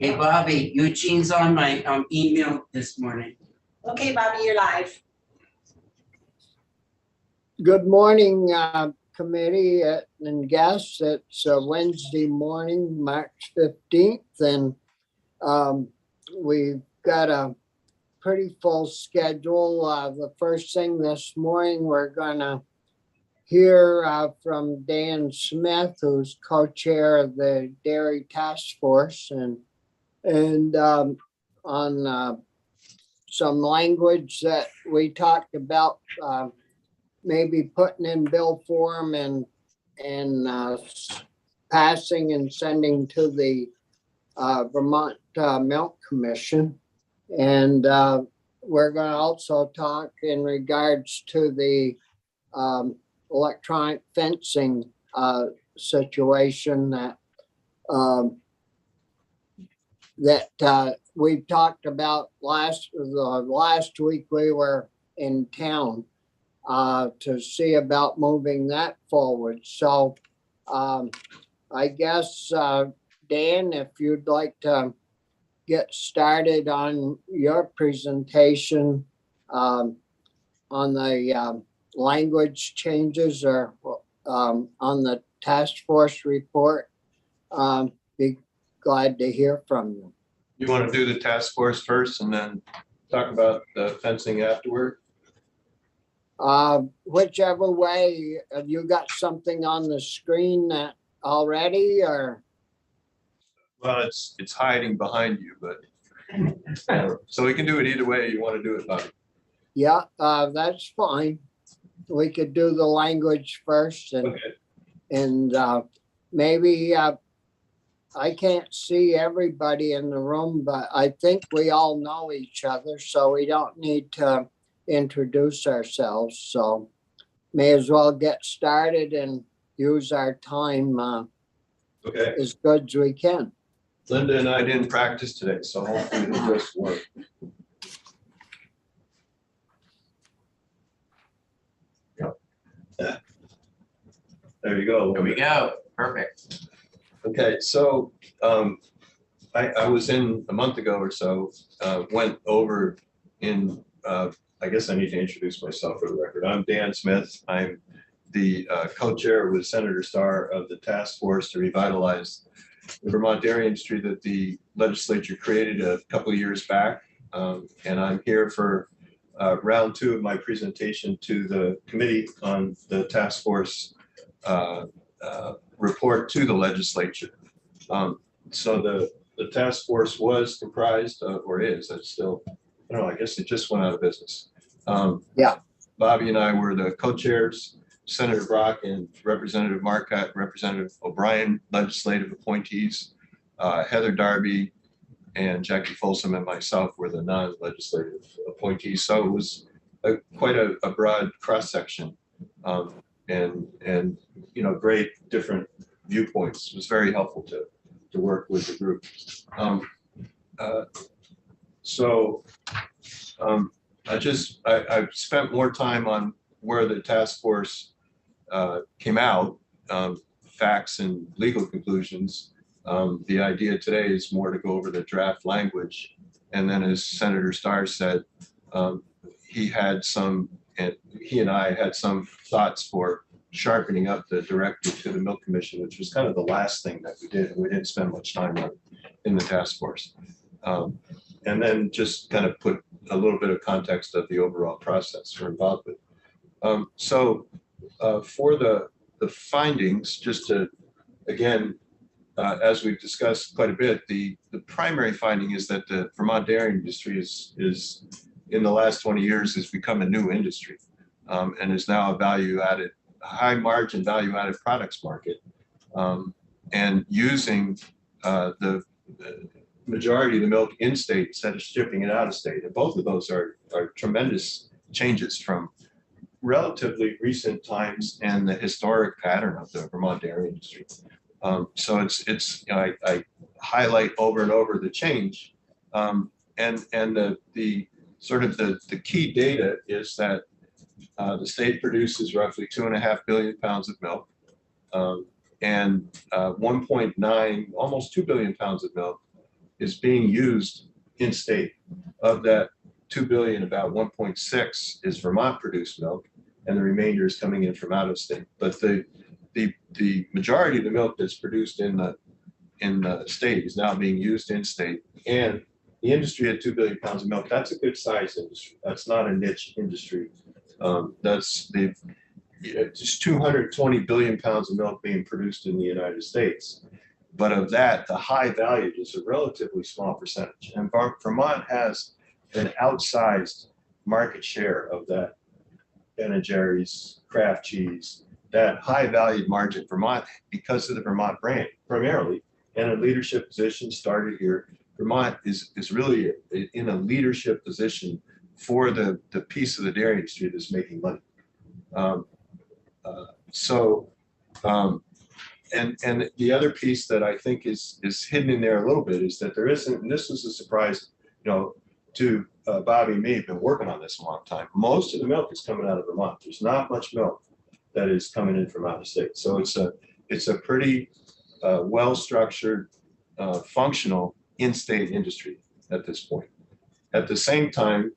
Hey, Bobby, Eugene's on my email this morning. Okay, Bobby, you're live. Good morning, committee and guests. It's Wednesday morning, March 15th, and we've got a pretty full schedule. The first thing this morning, we're gonna hear from Dan Smith, who's co-chair of the Dairy Task Force, and on some language that we talked about, maybe putting in bill form and passing and sending to the Vermont Milk Commission. And we're going to also talk in regards to the electronic fencing situation that we talked about last week. We were in town to see about moving that forward. So I guess, Dan, if you'd like to get started on your presentation on the language changes or on the task force report, be glad to hear from you. You want to do the task force first and then talk about the fencing afterward? Whichever way. Have you got something on the screen that already, or? Well, it's hiding behind you, but so we can do it either way you want to do it, Bobby. Yeah, that's fine. We could do the language first and, Okay. and maybe I can't see everybody in the room, but I think we all know each other, so we don't need to introduce ourselves. So may as well get started and use our time Okay. as good as we can. Linda and I didn't practice today, so hopefully it'll just work. Yeah. There you go. Here we go. Perfect. Okay, so I was in a month ago or so, went over in, I guess I need to introduce myself for the record. I'm Dan Smith. I'm the co-chair with Senator Starr of the task force to revitalize the Vermont dairy industry that the legislature created a couple of years back. And I'm here for round two of my presentation to the committee on the task force report to the legislature. So the task force was comprised of, or is, it's still, I don't know, I guess it just went out of business. Yeah. Bobby and I were the co-chairs, Senator Brock and Representative Marcotte, Representative O'Brien, legislative appointees, Heather Darby and Jackie Folsom and myself were the non-legislative appointees. So it was quite a broad cross-section and you know, great different viewpoints. It was very helpful to work with the group. I've spent more time on where the task force came out, facts and legal conclusions. The idea today is more to go over the draft language. And then as Senator Starr said, he and I had some thoughts for sharpening up the directive to the Milk Commission, which was kind of the last thing that we did. We didn't spend much time on in the task force. And then just kind of put a little bit of context of the overall process we're involved with. For the findings, just to, again, as we've discussed quite a bit, the primary finding is that the Vermont dairy industry is in the last 20 years has become a new industry and is now a value-added, high margin value-added products market, and using the majority of the milk in state instead of shipping it out of state. And both of those are tremendous changes from relatively recent times and the historic pattern of the Vermont dairy industry. So it's I highlight over and over the change, and the sort of the key data is that the state produces roughly 2.5 billion pounds of milk, and 1.9, almost 2 billion pounds of milk is being used in state. Of that 2 billion, about 1.6 is Vermont produced milk, and the remainder is coming in from out of state. But the majority of the milk that's produced in the state is now being used in state, and the industry at 2 billion pounds of milk, that's a good size industry. That's not a niche industry. Just 220 billion pounds of milk being produced in the United States. But of that, the high value is a relatively small percentage. And Vermont has an outsized market share of that Ben & Jerry's, Kraft cheese, that high valued margin. Vermont, because of the Vermont brand, primarily, and a leadership position started here. Vermont is really in a leadership position for the piece of the dairy industry that's making money. And the other piece that I think is hidden in there a little bit is that there isn't, and this was a surprise, to Bobby and me, have been working on this a long time. Most of the milk is coming out of Vermont. There's not much milk that is coming in from out of state. So it's a pretty well-structured, functional in-state industry at this point. At the same time,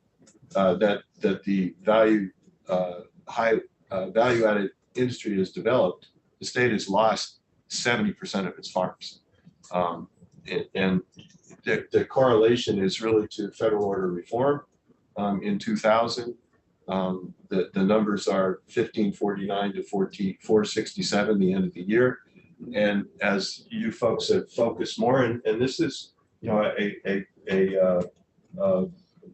that the high value-added industry is developed, the state has lost 70% of its farms. And the correlation is really to federal order reform in 2000. The numbers are 1549 to 467 the end of the year. And as you folks have focused more, and this is a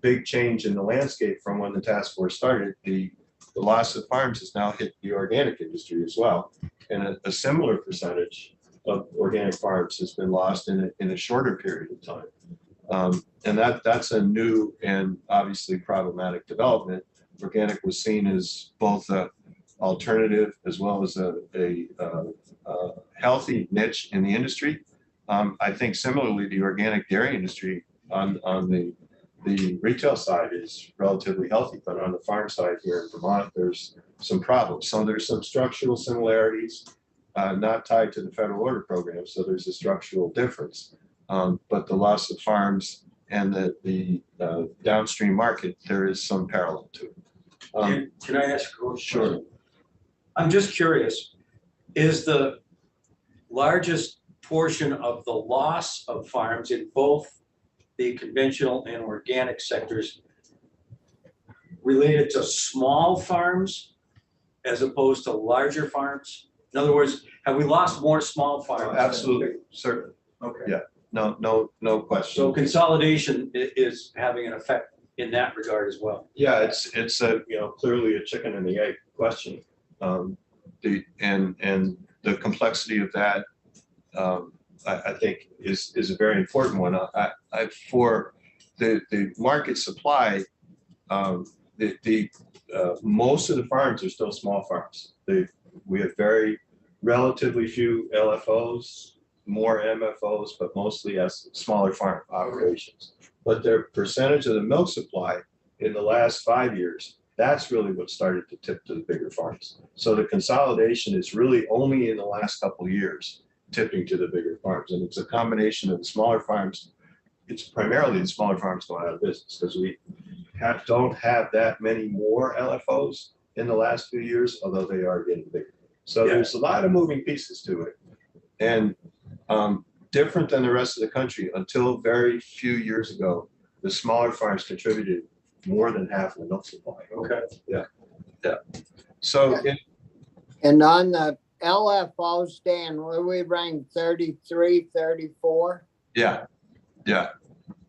big change in the landscape from when the task force started, the loss of farms has now hit the organic industry as well. And a similar percentage of organic farms has been lost in a shorter period of time. And that's a new and obviously problematic development. Organic was seen as both an alternative as well as a healthy niche in the industry. I think similarly, the organic dairy industry on the retail side is relatively healthy, but on the farm side here in Vermont, there's some problems. So there's some structural similarities, not tied to the federal order program. So there's a structural difference, but the loss of farms and the downstream market, there is some parallel to it. Can I ask a question? Sure. I'm just curious, is the largest portion of the loss of farms in both the conventional and organic sectors related to small farms as opposed to larger farms? In other words, have we lost more small farms? Absolutely, certainly. Okay. Yeah. No question. So consolidation is having an effect in that regard as well. Yeah, it's a clearly a chicken and the egg question. And the complexity of that, I think is a very important one. For the market supply, most of the farms are still small farms. We have very relatively few LFOs, more MFOs, but mostly as smaller farm operations. But their percentage of the milk supply in the last 5 years, that's really what started to tip to the bigger farms. So the consolidation is really only in the last couple of years tipping to the bigger farms. And it's a combination of the smaller farms. It's primarily the smaller farms going out of business because we don't have that many more LFOs in the last few years, although they are getting bigger. So there's a lot of moving pieces to it. And different than the rest of the country, until very few years ago, the smaller farms contributed more than half of the milk supply. Okay. Yeah. So, And on the LFO stand, were we ranked 33, 34? Yeah,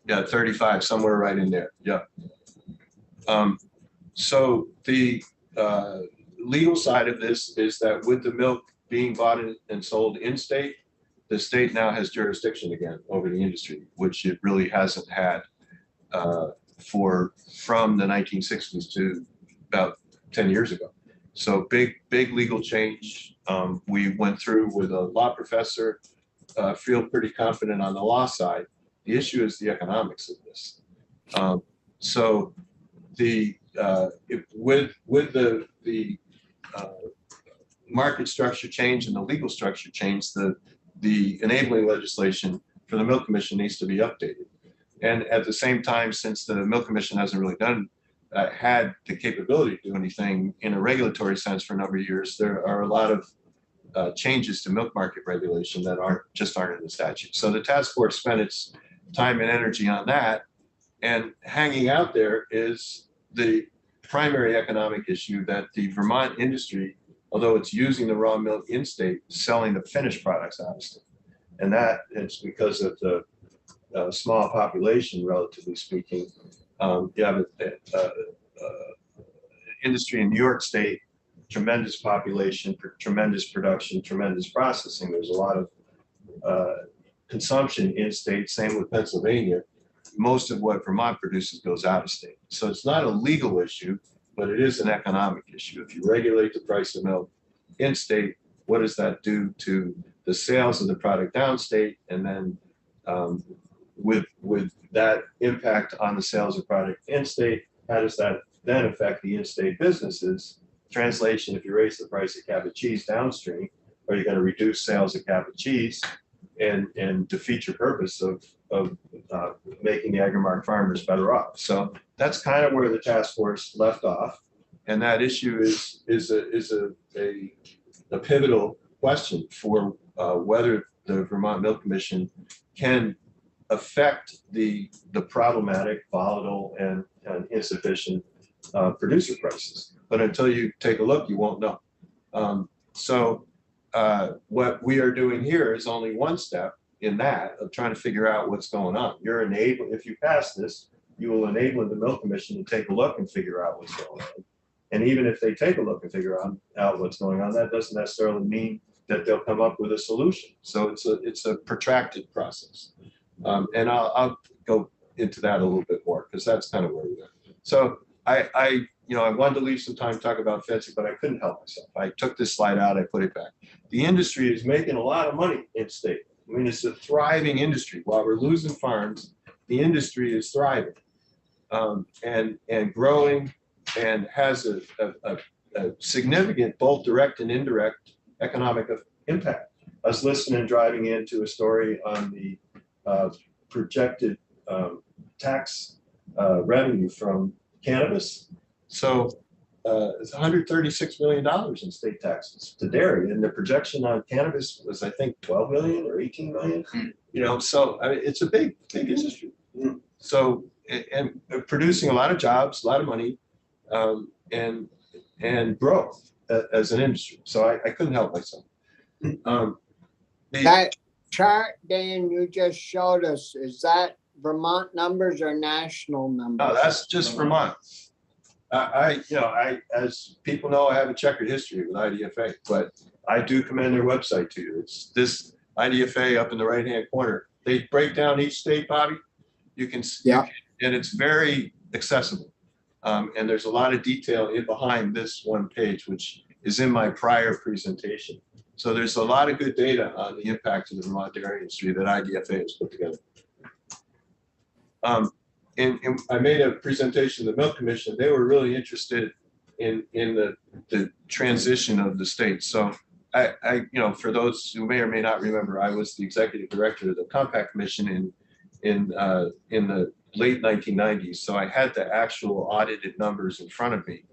35, somewhere right in there. Yeah. So the legal side of this is that with the milk being bought and sold in state, the state now has jurisdiction again over the industry, which it really hasn't had from the 1960s to about 10 years ago. So big legal change. We went through with a law professor, feel pretty confident on the law side. The issue is the economics of this. So with the market structure change and the legal structure change, the enabling legislation for the Milk Commission needs to be updated. And at the same time, since the Milk Commission hasn't really had the capability to do anything in a regulatory sense for a number of years, there are a lot of changes to milk market regulation that aren't in the statute. So the task force spent its time and energy on that, and hanging out there is the primary economic issue that the Vermont industry, although it's using the raw milk in state, selling the finished products out of state. And that it's because of the small population, relatively speaking. You have an industry in New York State, tremendous population, tremendous production, tremendous processing. There's a lot of consumption in state, same with Pennsylvania. Most of what Vermont produces goes out of state. So it's not a legal issue, but it is an economic issue. If you regulate the price of milk in state, what does that do to the sales of the product downstate? And then with that impact on the sales of product in state, how does that then affect the in-state businesses? Translation, if you raise the price of cabbage cheese downstream, are you going to reduce sales of cabbage cheese and defeat your purpose of making the agri-market farmers better off? So that's kind of where the task force left off. And that issue is a pivotal question for whether the Vermont Milk Commission can affect the problematic, volatile, and insufficient producer prices. But until you take a look, you won't know. What we are doing here is only one step in that of trying to figure out what's going on. You're enabling, if you pass this, you will enable the Milk Commission to take a look and figure out what's going on. And even if they take a look and figure out what's going on, that doesn't necessarily mean that they'll come up with a solution. So it's a protracted process. And I'll go into that a little bit more because that's kind of where we are. So I wanted to leave some time to talk about fencing, but I couldn't help myself. I took this slide out, I put it back. The industry is making a lot of money in state. I mean, it's a thriving industry. While we're losing farms, the industry is thriving and growing, and has a significant both direct and indirect economic impact. I was listening and driving into a story on the projected tax revenue from cannabis. So it's $136 million in state taxes to dairy, and the projection on cannabis was, I think, 12 million or 18 million. So I mean, it's a big industry. So and producing a lot of jobs, a lot of money, and growth as an industry. So I couldn't help myself. That chart, Dan, you just showed us, is that Vermont numbers or national numbers? No, that's just Vermont. As people know, I have a checkered history with IDFA, but I do commend their website to you. It's this IDFA up in the right-hand corner. They break down each state, Bobby. You can see, yeah, and it's very accessible. And there's a lot of detail in behind this one page, which is in my prior presentation. So there's a lot of good data on the impact of the Vermont dairy industry that IDFA has put together. And I made a presentation to the Milk Commission. They were really interested in the transition of the state. So I for those who may or may not remember, I was the executive director of the Compact Commission in the late 1990s. So I had the actual audited numbers in front of me.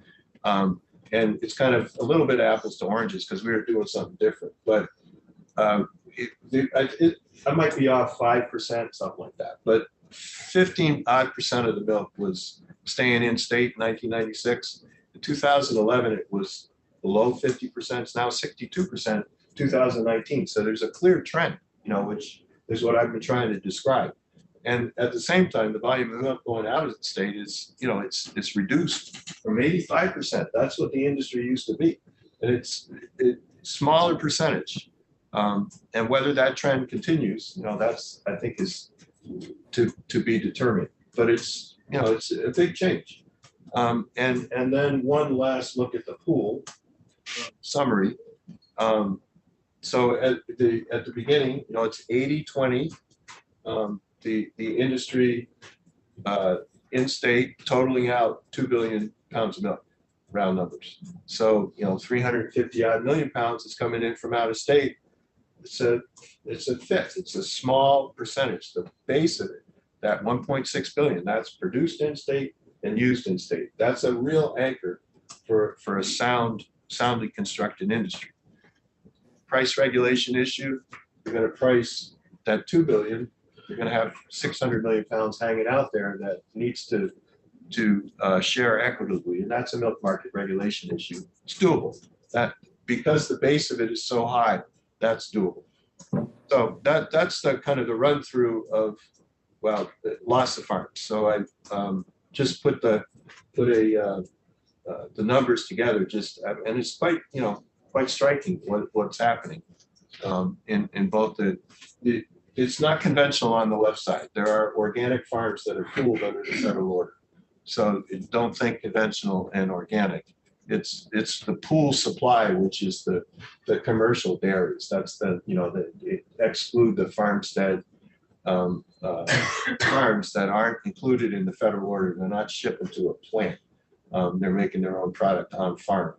And it's kind of a little bit apples to oranges because we were doing something different. But I might be off 5%, something like that. But 15% of the milk was staying in state in 1996. In 2011, it was below 50%. It's now 62%, 2019. So there's a clear trend, which is what I've been trying to describe. And at the same time, the volume of milk going out of the state is, it's reduced from 85%. That's what the industry used to be. And it's smaller percentage. And whether that trend continues, that's, I think, is to be determined. But it's a big change. And then one last look at the pool summary. So at the beginning, it's 80-20. The industry in state totaling out 2 billion pounds of milk, round numbers. So 350 odd million pounds is coming in from out of state. it's a fifth, it's a small percentage, the base of it, that 1.6 billion, that's produced in state and used in state. That's a real anchor for a soundly constructed industry. Price regulation issue, you're gonna price that 2 billion, you're gonna have 600 million pounds hanging out there that needs to share equitably, and that's a milk market regulation issue. It's doable. That, because the base of it is so high, that's doable. So that's the kind of the run through of, well, the loss of farms. So I just put the numbers together, just, and it's quite, you know, quite striking what's happening in both it's not conventional on the left side. There are organic farms that are pooled under the federal order. So don't think conventional and organic. It's the pool supply, which is the commercial dairies. That's the, you know, exclude the farmstead farms that aren't included in the federal order. They're not shipping to a plant. They're making their own product on farm.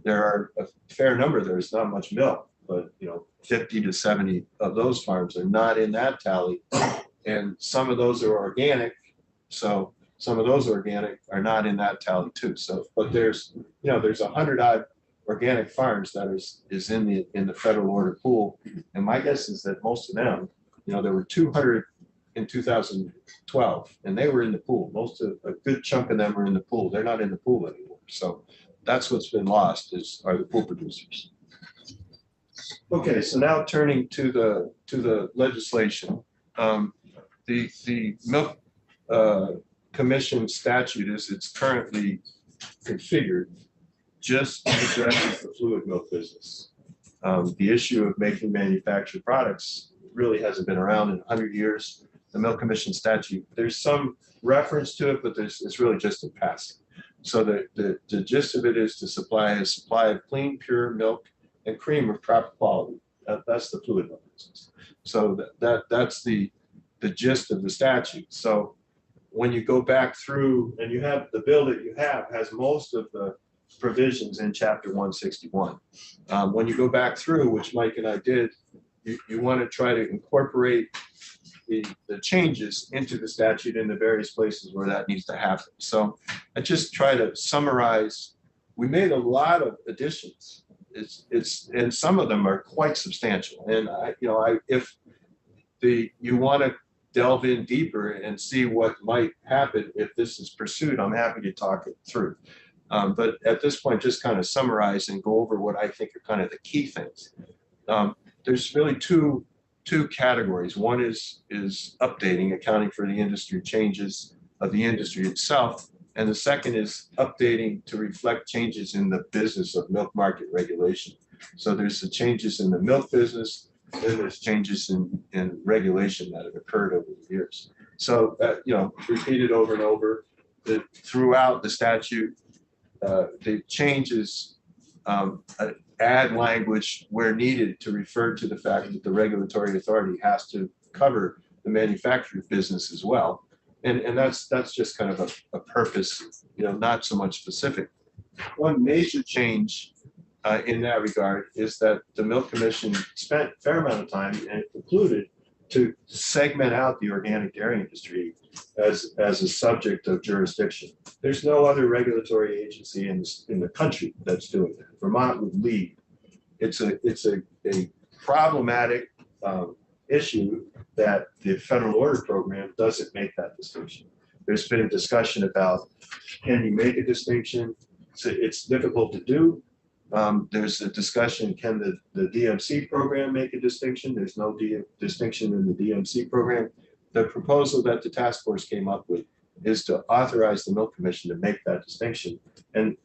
There are a fair number. There's not much milk, but you know, 50 to 70 of those farms are not in that tally, and some of those are organic. So some of those organic are not in that tally too. So, but there's, you know, there's 100 odd organic farms that is in the federal order pool, and my guess is that most of them, you know, there were 200 in 2012, and they were in the pool. A good chunk of them are in the pool. They're not in the pool anymore. So that's what's been lost are the pool producers. Okay, so now turning to the legislation, the milk commission statute as it's currently configured just addresses the fluid milk business. The issue of making manufactured products really hasn't been around in 100 years. The milk commission statute, there's some reference to it, but it's really just in passing. So the gist of it is to supply a supply of clean, pure milk and cream of proper quality. That's the fluid milk business. So that's the gist of the statute. So when you go back through, and you have the bill that you have has most of the provisions in chapter 161. When you go back through, which Mike and I did, you want to try to incorporate the changes into the statute in the various places where that needs to happen. So I just try to summarize. We made a lot of additions. And some of them are quite substantial. And if you want to delve in deeper and see what might happen if this is pursued, I'm happy to talk it through. But at this point, just kind of summarize and go over what I think are kind of the key things. There's really two categories. One is updating, accounting for the industry changes of the industry itself. And the second is updating to reflect changes in the business of milk market regulation. So there's the changes in the milk business, and there's changes in regulation that have occurred over the years. So, repeated over and over, that throughout the statute, the changes add language where needed to refer to the fact that the regulatory authority has to cover the manufacturing business as well. And that's just kind of a purpose, not so much specific. One major change in that regard is that the Milk Commission spent a fair amount of time and concluded to segment out the organic dairy industry as a subject of jurisdiction. There's no other regulatory agency in the country that's doing that. Vermont would lead. It's a problematic issue that the federal order program doesn't make that distinction. There's been a discussion about, can you make a distinction? So it's difficult to do. There's a discussion, can the DMC program make a distinction? There's no distinction in the DMC program. The proposal that the task force came up with is to authorize the Milk Commission to make that distinction and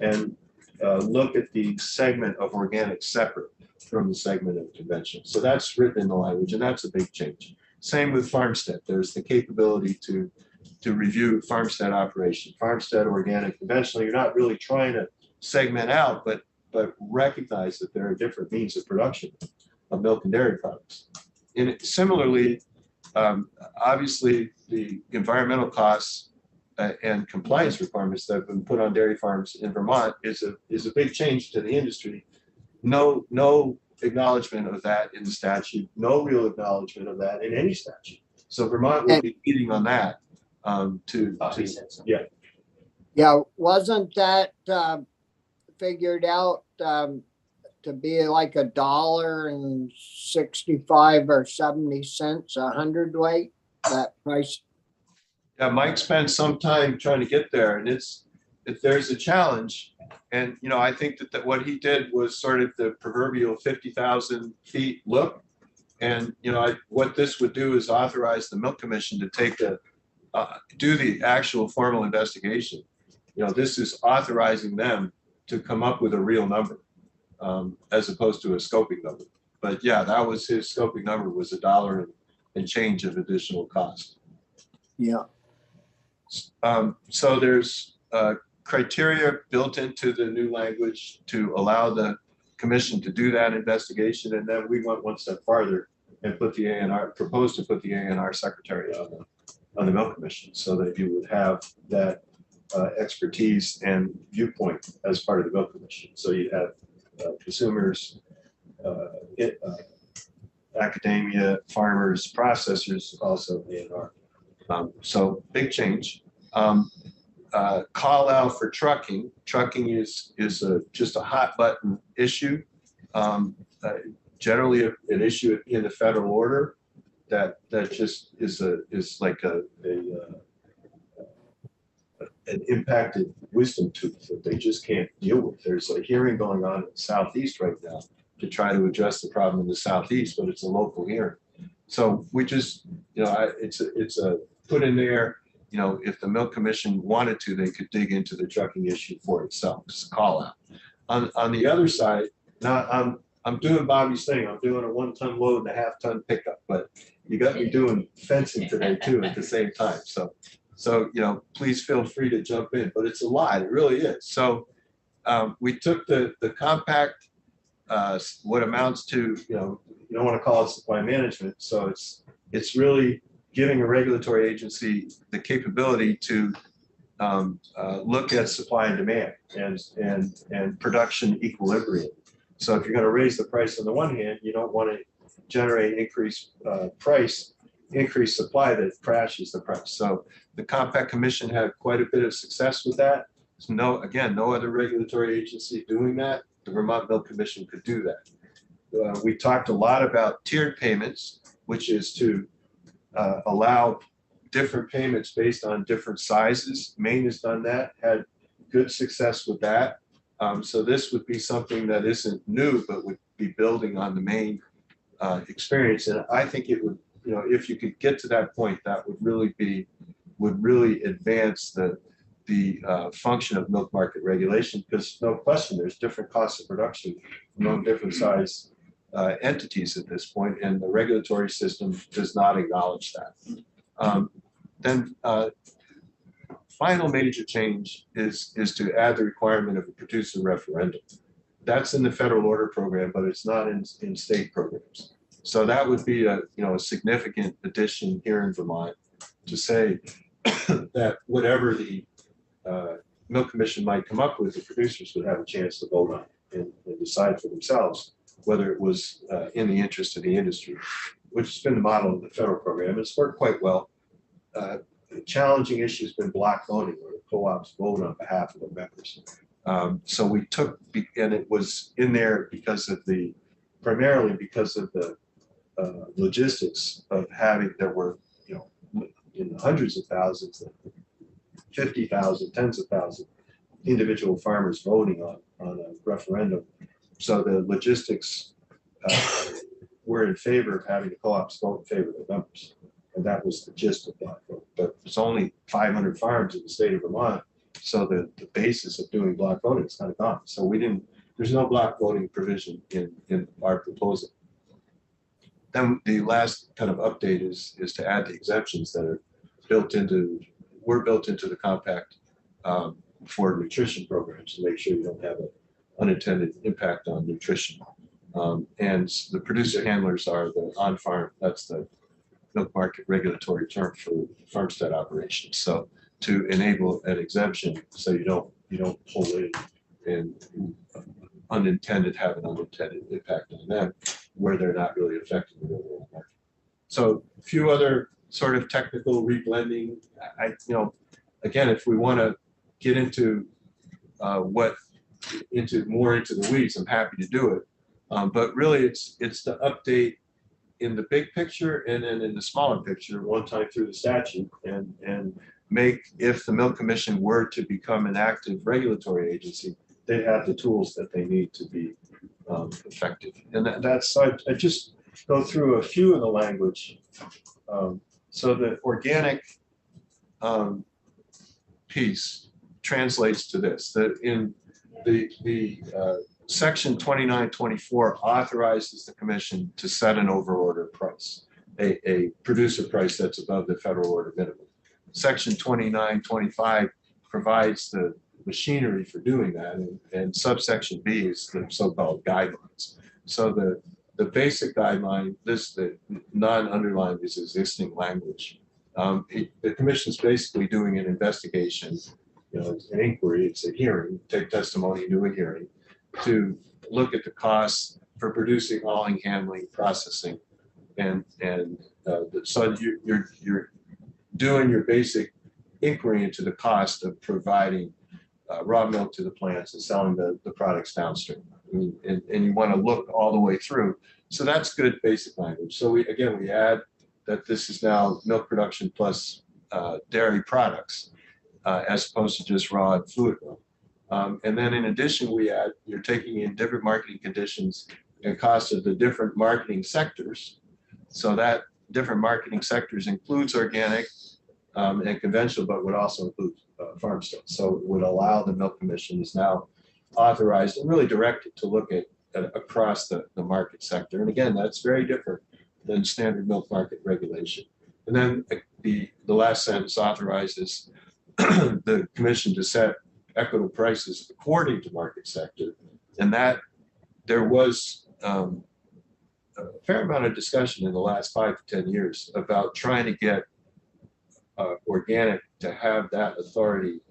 look at the segment of organic separate from the segment of conventional. So that's written in the language, and that's a big change. Same with farmstead. There's the capability to review farmstead operation, farmstead, organic, conventional. You're not really trying to segment out, but recognize that there are different means of production of milk and dairy products. And similarly, obviously, the environmental costs and compliance requirements that have been put on dairy farms in Vermont is a big change to the industry. No acknowledgement of that in the statute, no real acknowledgement of that in any statute. So Vermont will be leading on that. Bobby said so. Yeah, wasn't that figured out to be like $1.65 or 70 cents a hundredweight? That price. Yeah, Mike spent some time trying to get there, and there's a challenge. And, you know, I think that what he did was sort of the proverbial 50,000 feet look. And, you know, what this would do is authorize the Milk Commission to take do the actual formal investigation. You know, this is authorizing them to come up with a real number as opposed to a scoping number. But yeah, that was his scoping number, was $1 and change of additional cost. Yeah. So there's criteria built into the new language to allow the commission to do that investigation. And then we went one step farther and put the ANR, proposed to put the ANR secretary on the Milk Commission, so that you would have that expertise and viewpoint as part of the Milk Commission. So you have consumers, academia, farmers, processors, also ANR. So big change. Call out for trucking. Trucking is just a hot button issue. Generally an issue in the federal order that just is like an impacted wisdom tooth that they just can't deal with. There's a hearing going on in the Southeast right now to try to address the problem in the Southeast, but it's a local hearing. So we just, you know, it's a put in there, you know, if the Milk Commission wanted to, they could dig into the trucking issue for itself. It's a call out. On the other side, now I'm doing Bobby's thing. I'm doing a 1 ton load and a half ton pickup, but you got me doing fencing today too at the same time. So, you know, please feel free to jump in, but it's a lot. It really is. So we took the compact, what amounts to, you know, you don't want to call it supply management. So it's really giving a regulatory agency the capability to look at supply and demand and production equilibrium. So if you're going to raise the price on the one hand, you don't want to generate increased increased supply that crashes the price. So the Compact Commission had quite a bit of success with that. So no other regulatory agency doing that. The Vermont Milk Commission could do that. We talked a lot about tiered payments, which is to allow different payments based on different sizes. Maine has done that, had good success with that. So this would be something that isn't new, but would be building on the Maine experience. And I think it would, you know, if you could get to that point, that would really advance the function of milk market regulation, because no question, there's different costs of production among different size entities at this point, and the regulatory system does not acknowledge that. Then final major change is to add the requirement of a producer referendum. That's in the federal order program, but it's not in state programs. So that would be a significant addition here in Vermont to say that whatever the Milk Commission might come up with, the producers would have a chance to vote on and decide for themselves whether it was in the interest of the industry, which has been the model of the federal program. It's worked quite well. The challenging issue has been block voting, where the co-ops vote on behalf of their members. So we took, and it was in there primarily because of the logistics of having, there were, in the hundreds of thousands, 50,000, tens of thousands, individual farmers voting on a referendum. So the logistics were in favor of having the co-ops vote in favor of their members. And that was the gist of block voting. But there's only 500 farms in the state of Vermont. So the basis of doing block voting is kind of gone. So there's no block voting provision in our proposal. Then the last kind of update is to add the exemptions that are built into the compact for nutrition programs to make sure you don't have an unintended impact on nutrition. And the producer handlers are the on-farm, that's the milk market regulatory term for farmstead operations. So to enable an exemption, so you don't pull in and have an unintended impact on them where they're not really affecting the overall market. So a few other sort of technical reblending. Again, if we want to get into more into the weeds, I'm happy to do it. But really, it's the update in the big picture and then in the smaller picture one time through the statute and make, if the Milk Commission were to become an active regulatory agency, they have the tools that they need to be effective. And that's, I just go through a few of the language. So the organic piece translates to this, that in the section 2924 authorizes the commission to set an overorder price, a producer price that's above the federal order minimum. Section 2925 provides the machinery for doing that, and subsection B is the so-called guidelines. So the basic guideline, the non-underlined is existing language. The commission is basically doing an investigation, it's an inquiry, it's a hearing, take testimony, do a hearing, to look at the costs for producing, hauling, handling, processing, so you're doing your basic inquiry into the cost of providing raw milk to the plants and selling the products downstream. And you want to look all the way through. So that's good basic language. So we add that this is now milk production plus dairy products, as opposed to just raw and fluid milk. And then in addition, we add, you're taking in different marketing conditions and costs of the different marketing sectors. So that different marketing sectors includes organic and conventional, but would also include farm stuff. So it would allow the Milk Commission is now authorized and really directed to look at across the market sector. And again, that's very different than standard milk market regulation. And then the last sentence authorizes the commission to set equitable prices according to market sector. And that there was a fair amount of discussion in the last 5 to 10 years about trying to get organic to have that authority,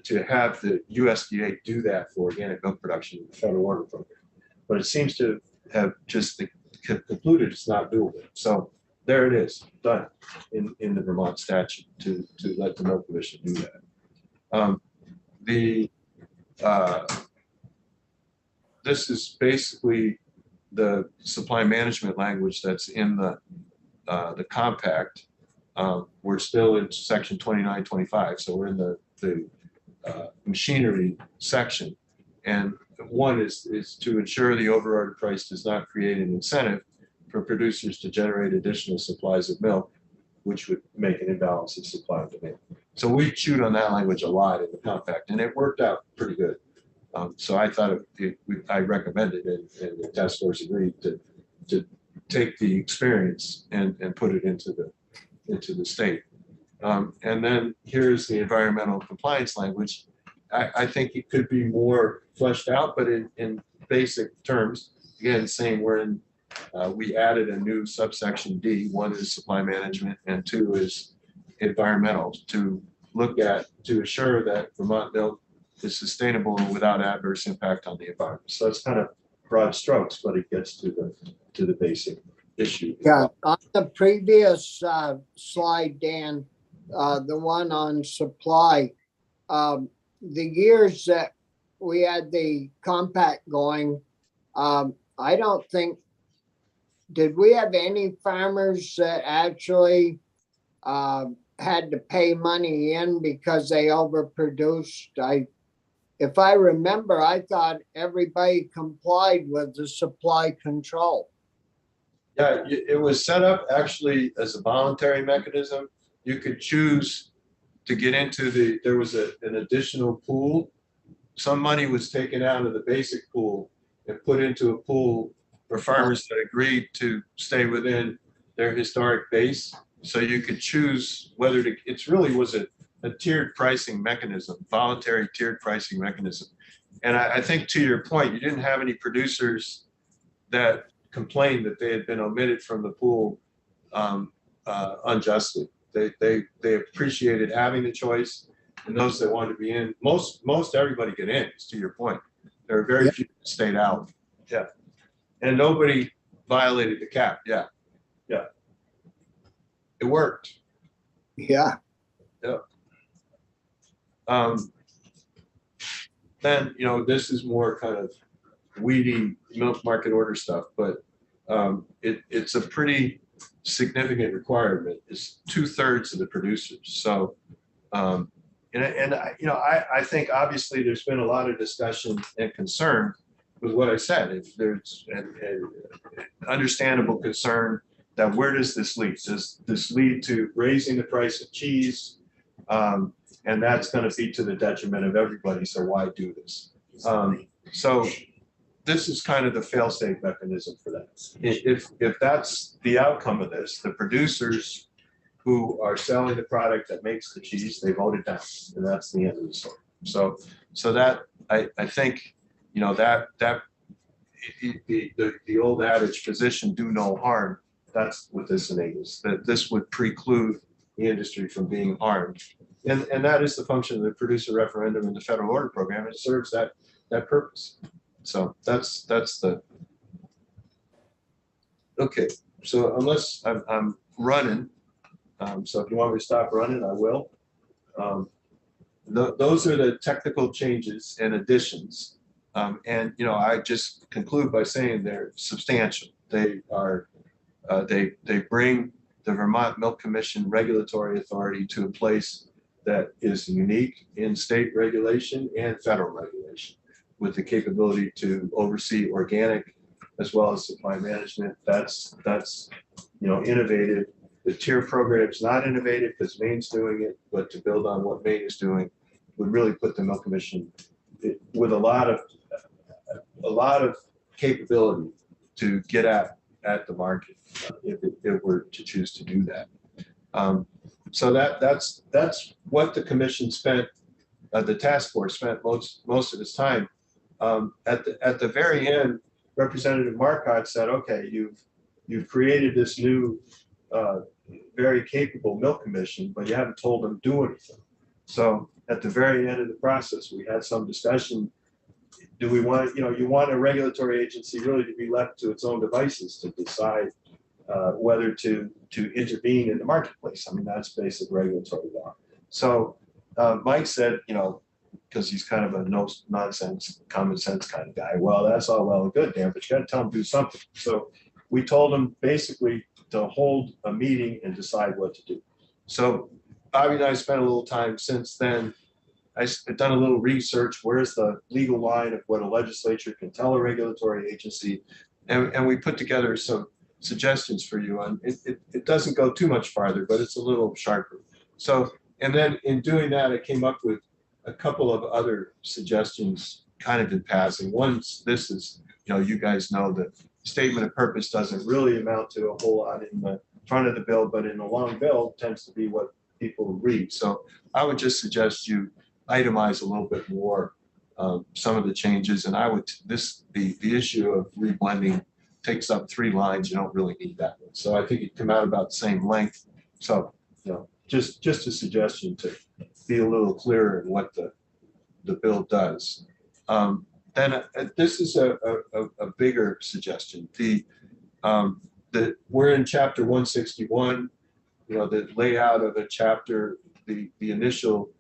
to have the USDA do that for organic milk production in the federal order program. But it seems to have just concluded it's not doable. So there it is, done in the Vermont statute to let the Milk Commission do that. This is basically the supply management language that's in the compact. We're still in section 2925, so we're in the machinery section. And one is to ensure the overorder price does not create an incentive for producers to generate additional supplies of milk, which would make an imbalance of supply and demand. So we chewed on that language a lot in the compact, and it worked out pretty good. So I thought I recommended it, and the task force agreed to take the experience and put it into the state. And then here's the environmental compliance language. I think it could be more fleshed out, but in basic terms, again, saying we added a new subsection D. One is supply management, and 2 is environmental, to assure that Vermont milk is sustainable and without adverse impact on the environment. So it's kind of broad strokes, but it gets to the basic issue. Yeah, on the previous slide, Dan, the one on supply, the years that we had the compact going, I don't think, did we have any farmers that actually had to pay money in because they overproduced? If I remember, I thought everybody complied with the supply control. Yeah, it was set up actually as a voluntary mechanism. You could choose to get into there was an additional pool. Some money was taken out of the basic pool and put into a pool for farmers that agreed to stay within their historic base. So you could choose whether to, it really was a tiered pricing mechanism, voluntary tiered pricing mechanism. And I think to your point, you didn't have any producers that complained that they had been omitted from the pool unjustly. They appreciated having the choice, and those that wanted to be in, most everybody get in, to your point. There are very Yep. few that stayed out. Yeah. And nobody violated the cap. Yeah. Yeah. It worked. Yeah, Then, this is more kind of weedy milk market order stuff, but it's a pretty significant requirement. It's 2/3 of the producers. So, I think obviously there's been a lot of discussion and concern with what I said. If there's an understandable concern that where does this lead? Does this lead to raising the price of cheese? And that's going to be to the detriment of everybody. So why do this? So this is kind of the fail-safe mechanism for that. If that's the outcome of this, the producers who are selling the product that makes the cheese, they vote it down, and that's the end of the story. So that I think that the old adage, physician do no harm. That's what this enables. That this would preclude the industry from being harmed. And that is the function of the producer referendum and the federal order program. It serves that purpose. So that's the, okay. So unless I'm running, so if you want me to stop running, I will. Those are the technical changes and additions. And I just conclude by saying they're substantial. They are, they bring the Vermont Milk Commission regulatory authority to a place that is unique in state regulation and federal regulation, with the capability to oversee organic as well as supply management. That's innovative. The tier program is not innovative because Maine's doing it, but to build on what Maine is doing would really put the Milk Commission with a lot of capability to get at the market if it were to choose to do that. So that's what the commission spent, the task force spent most of its time. At the very end, Representative Marcotte said, "Okay, you've created this new, very capable milk commission, but you haven't told them to do anything." So at the very end of the process, we had some discussion. Do we want, you want a regulatory agency really to be left to its own devices to decide whether to intervene in the marketplace? I mean, that's basic regulatory law. So Mike said, because he's kind of a no nonsense, common sense kind of guy. Well, that's all well and good, Dan, but you got to tell him to do something. So we told him basically to hold a meeting and decide what to do. So Bobby and I spent a little time since then. I've done a little research. Where's the legal line of what a legislature can tell a regulatory agency? And we put together some suggestions for you. And it doesn't go too much farther, but it's a little sharper. So, and then in doing that, I came up with a couple of other suggestions kind of in passing. One, this is, you guys know that statement of purpose doesn't really amount to a whole lot in the front of the bill, but in the long bill tends to be what people read. So I would just suggest you itemize a little bit more some of the changes. And I would, the issue of reblending takes up 3 lines. You don't really need that one. So I think it come out about the same length. So, just a suggestion to be a little clearer in what the bill does. Then this is a bigger suggestion. We're in chapter 161, the layout of a chapter, the initial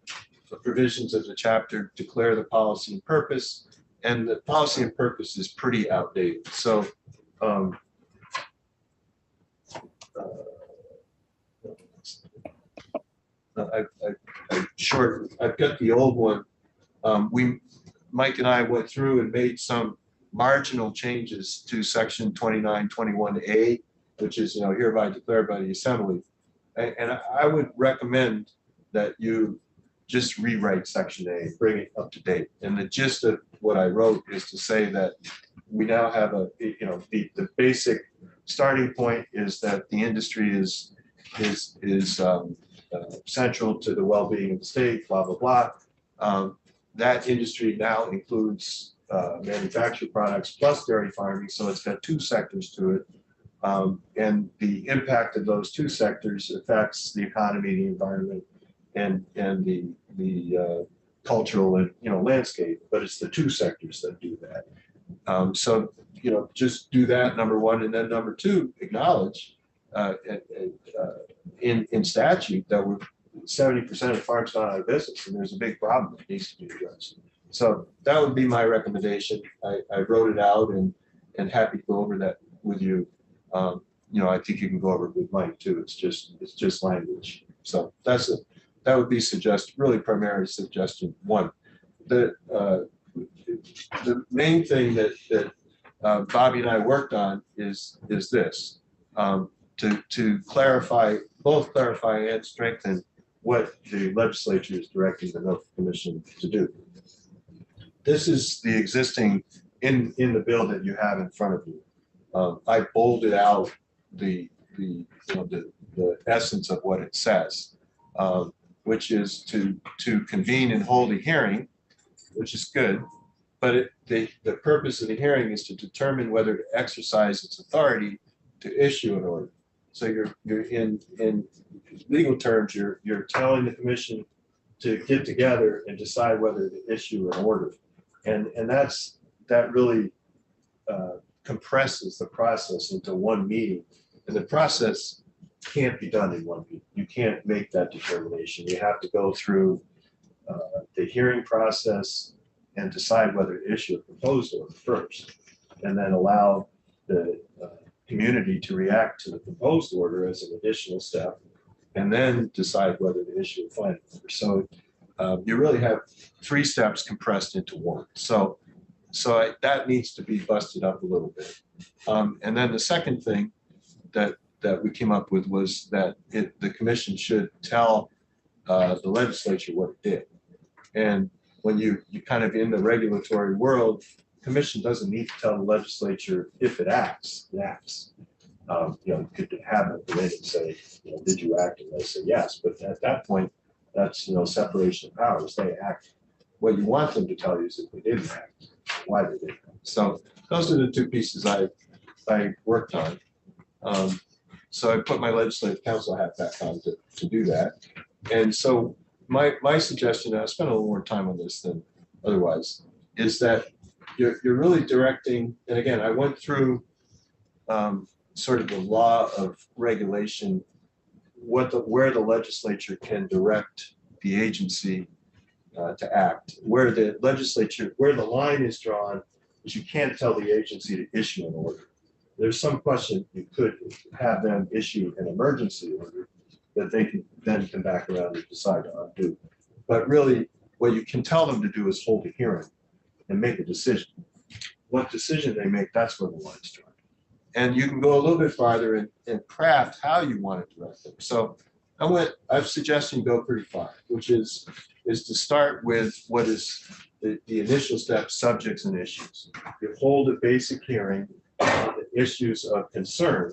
provisions of the chapter declare the policy and purpose, and the policy and purpose is pretty outdated. So I've got the old one. Mike and I went through and made some marginal changes to section 2921A, which is, hereby declared by the assembly. And I would recommend that you just rewrite section A, bring it up to date. And the gist of what I wrote is to say that we now have the basic starting point is that the industry is central to the well-being of the state, blah, blah, blah. That industry now includes manufactured products plus dairy farming, so it's got 2 sectors to it. And the impact of those 2 sectors affects the economy, the environment, and the cultural and, landscape, but it's the two sectors that do that. So, just do that, number one, and then number two, acknowledge in statute that we're 70% of farms gone out of business, and there's a big problem that needs to be addressed. So that would be my recommendation. I wrote it out and happy to go over that with you. I think you can go over it with Mike too. It's just language. So that would be really primary suggestion one. The main thing that Bobby and I worked on is this, to clarify and strengthen what the legislature is directing the Norfolk Commission to do. This is the existing in the bill that you have in front of you. I bolded out the essence of what it says, which is to convene and hold a hearing, which is good. But the purpose of the hearing is to determine whether to exercise its authority to issue an order. So you're in legal terms, you're telling the commission to get together and decide whether to issue an order. And that really compresses the process into one meeting. And the process can't be done in one meeting. You can't make that determination. You have to go through the hearing process and decide whether to issue a proposed order first, and then allow the community to react to the proposed order as an additional step, and then decide whether to issue a final order. So you really have 3 steps compressed into one. So that needs to be busted up a little bit. And then the second thing that we came up with was that the commission should tell the legislature what it did. And when you kind of in the regulatory world, commission doesn't need to tell the legislature if it acts, it acts. You could have it go in and say, did you act? And they say yes, but at that point, that's separation of powers. They act. What you want them to tell you is if they didn't act, why they didn't act. So those are the 2 pieces I worked on. So I put my legislative counsel hat back on to do that. And so my suggestion, and I spent a little more time on this than otherwise, is that you're really directing, and again, I went through sort of the law of regulation, where the legislature can direct the agency to act. Where the line is drawn is you can't tell the agency to issue an order. There's some question you could have them issue an emergency order that they can then come back around and decide to undo. But really, what you can tell them to do is hold a hearing and make a decision. What decision they make, that's where the line's drawn. And you can go a little bit farther and craft how you want to direct them. So I'm suggesting go pretty far, which is to start with what is the initial step, subjects and issues. You hold a basic hearing on the issues of concern.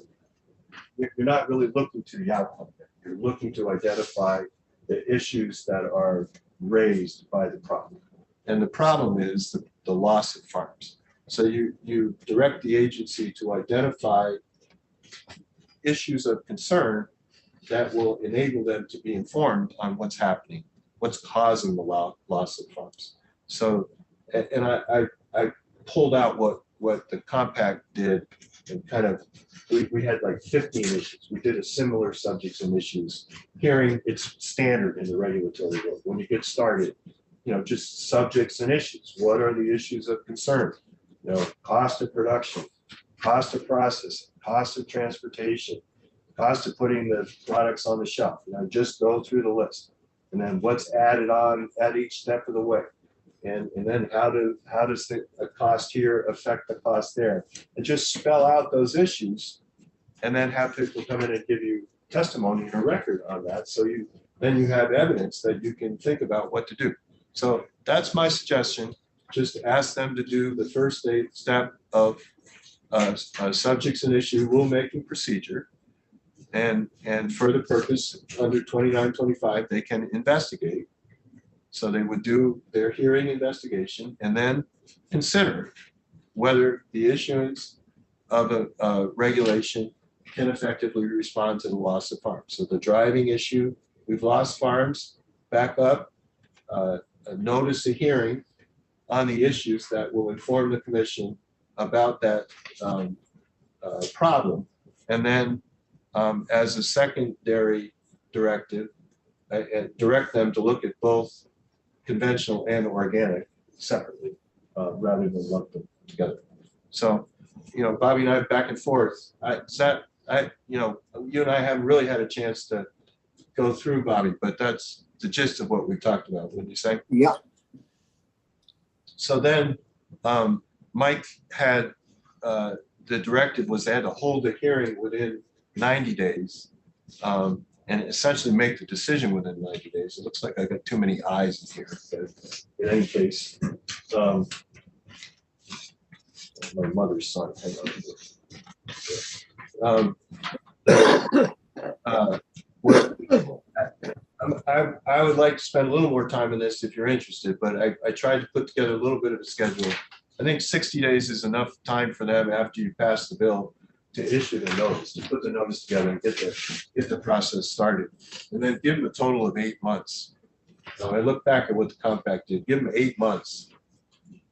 You're not really looking to the outcome. You're looking to identify the issues that are raised by the problem. And the problem is the loss of farms. So you direct the agency to identify issues of concern that will enable them to be informed on what's happening, what's causing the loss of farms. So, and I pulled out what the compact did, and kind of, we had like 15 issues. We did a similar subjects and issues hearing. It's standard in the regulatory world. When you get started, just subjects and issues. What are the issues of concern? Cost of production, cost of processing, cost of transportation, cost of putting the products on the shelf. Just go through the list. And then what's added on at each step of the way. And then how does the cost here affect the cost there? And just spell out those issues and then have people come in and give you testimony and a record on that. So then you have evidence that you can think about what to do. So that's my suggestion. Just ask them to do the first step of subjects and issue rulemaking procedure. And for the purpose under 2925, they can investigate. So they would do their hearing investigation and then consider whether the issuance of a regulation can effectively respond to the loss of farms. So the driving issue, we've lost farms, back up. notice a hearing on the issues that will inform the commission about that problem. And then as a secondary directive, direct them to look at both conventional and organic separately, rather than lump them together. So, Bobby and I back and forth. You and I haven't really had a chance to go through, Bobby, but that's the gist of what we talked about, wouldn't you say? Yeah. So then Mike had, the directive was they had to hold a hearing within 90 days and essentially make the decision within 90 days. It looks like I got too many eyes in here, but in any case, my mother's son, hang on. I would like to spend a little more time on this if you're interested, but I tried to put together a little bit of a schedule. I think 60 days is enough time for them after you pass the bill to issue the notice, to put the notice together and get the process started. And then give them a total of 8 months. So I look back at what the compact did, give them 8 months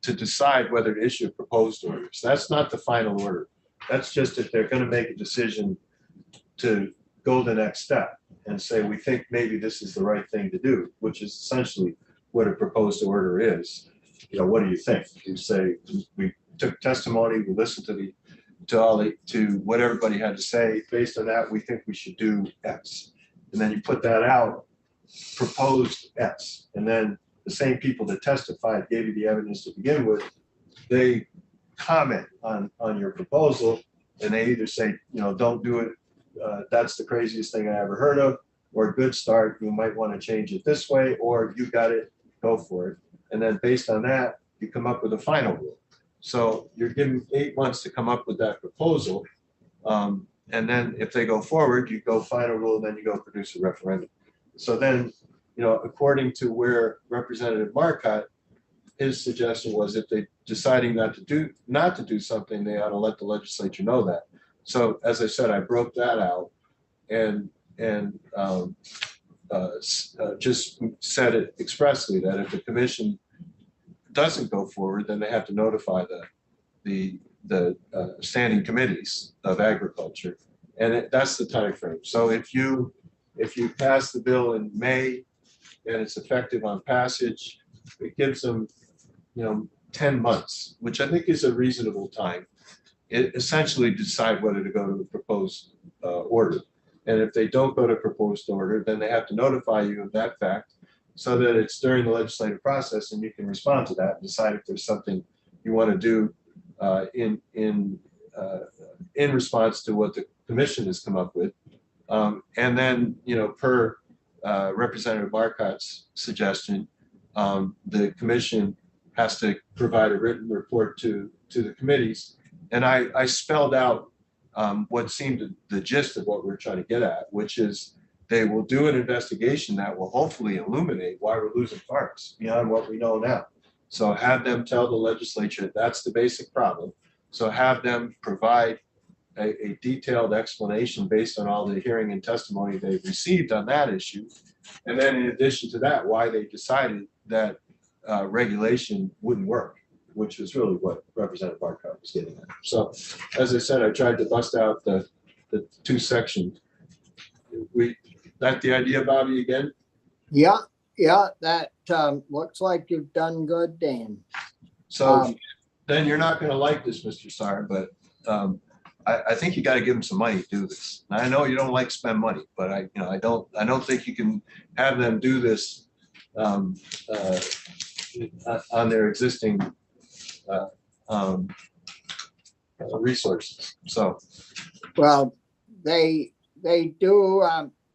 to decide whether to issue a proposed order. So that's not the final order. That's just if they're going to make a decision to go the next step and say, we think maybe this is the right thing to do, which is essentially what a proposed order is. What do you think? You say, we took testimony, we listened to what everybody had to say. Based on that, we think we should do X. And then you put that out, proposed X. And then the same people that testified, gave you the evidence to begin with, they comment on your proposal, and they either say, don't do it, that's the craziest thing I ever heard of, or good start, you might want to change it this way, or you got it, go for it. And then based on that, you come up with a final rule. So you're given 8 months to come up with that proposal. And then if they go forward, you go final rule, then you go produce a referendum. So then, according to where Representative Marcotte, his suggestion was if they deciding not to do something, they ought to let the legislature know that. So as I said, I broke that out and just said it expressly that if the commission doesn't go forward, then they have to notify the standing committees of agriculture, and that's the time frame. So if you pass the bill in May and it's effective on passage, it gives them 10 months, which I think is a reasonable time. It essentially decide whether to go to the proposed order. And if they don't go to proposed order, then they have to notify you of that fact so that it's during the legislative process and you can respond to that and decide if there's something you want to do in response to what the commission has come up with. And then, per Representative Marcotte's suggestion, the commission has to provide a written report to the committees. And I spelled out what seemed the gist of what we're trying to get at, which is they will do an investigation that will hopefully illuminate why we're losing farms beyond what we know now. So have them tell the legislature that's the basic problem. So have them provide a detailed explanation based on all the hearing and testimony they've received on that issue. And then in addition to that, why they decided that regulation wouldn't work, which is really what Representative Marcotte was getting at. So as I said, I tried to bust out the 2 sections. That the idea, Bobby, again? Yeah, that looks like you've done good, Dan. So then you're not going to like this, Mr. Starr, but I think you got to give them some money to do this. And I know you don't like spend money, but I don't think you can have them do this on their existing resources. So, well, they do.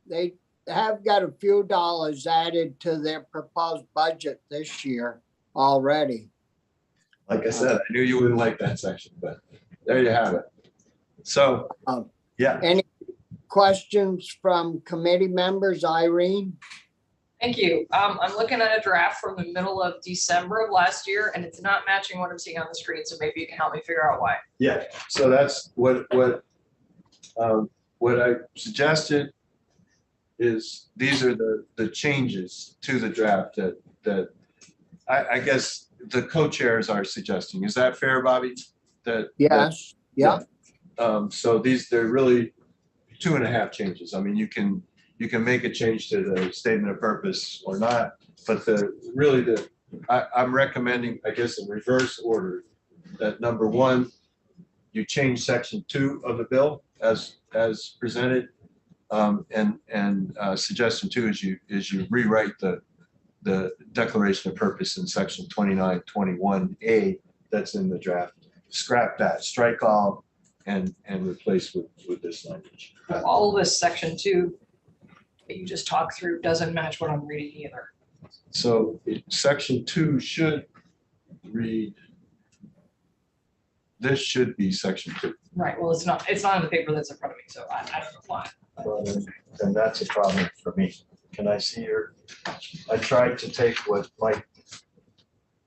They have got a few dollars added to their proposed budget this year already. like I said, I knew you wouldn't like that section, but there you have it. So, yeah. Any questions from committee members? Irene? Thank you. I'm looking at a draft from the middle of December of last year, and it's not matching what I'm seeing on the screen. So maybe you can help me figure out why. Yeah, so that's what I suggested is these are the changes to the draft that I guess the co-chairs are suggesting, is that fair, Bobby? That, Yes, yeah, so they're really 2.5 changes. I mean, you can make a change to the statement of purpose or not, but I'm recommending, I guess, in reverse order, that number one, you change section 2 of the bill as presented. And suggestion 2 is you rewrite the declaration of purpose in section 2921A that's in the draft. Scrap that, strike all, and replace with this language. All of this section 2 that you just talked through doesn't match what I'm reading either. So section 2 should read, this should be section 2. Right, well, it's not in the paper that's in front of me, so I don't know why. Well, then that's a problem for me. Can I see I tried to take what Mike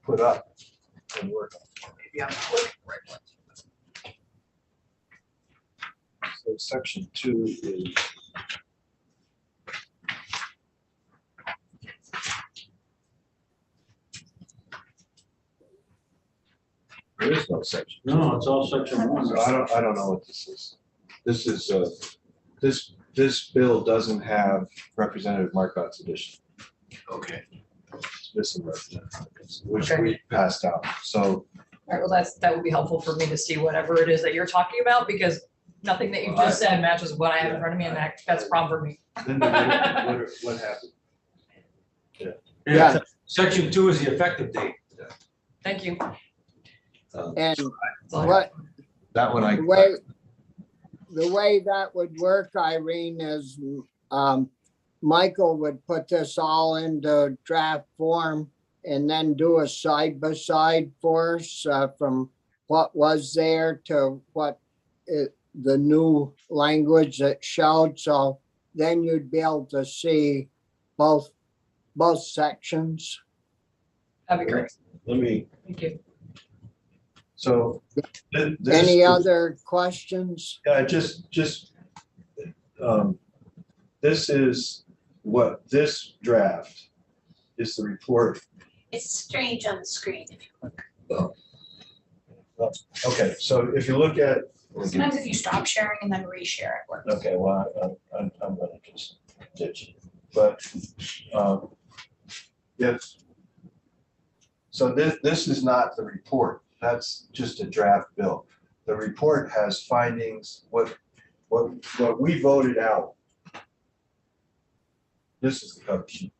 put up and work on. Maybe I'm not looking at the right one. So section 2 is. There is no section. No, it's all section 1. So I don't know what this is. This is, this bill doesn't have Representative Markot's addition. Okay. It's missing Representative, which Okay. we passed out. So, All right, well, that would be helpful for me to see whatever it is that you're talking about, because nothing that you just said matches what I have in front of me, and that's a problem for me. Linda, what happened? yeah. Section 2 is the effective date. Thank you. And That's all I got. what, That one I. the way that would work, Irene, is Michael would put this all into draft form and then do a side-by-side for us from what was there to the new language that showed. So then you'd be able to see both sections. That'd be great. Let me, Thank you. so. this- Any other questions? Yeah, just, this is what this draft is the report. It's strange on the screen if you look. Okay, so if you look at. Sometimes if you stop sharing and then reshare, it works. Okay, well, I'm gonna just ditch it, but, yes. So this is not the report, that's just a draft bill. The report has findings, what we voted out. This is the cover sheet.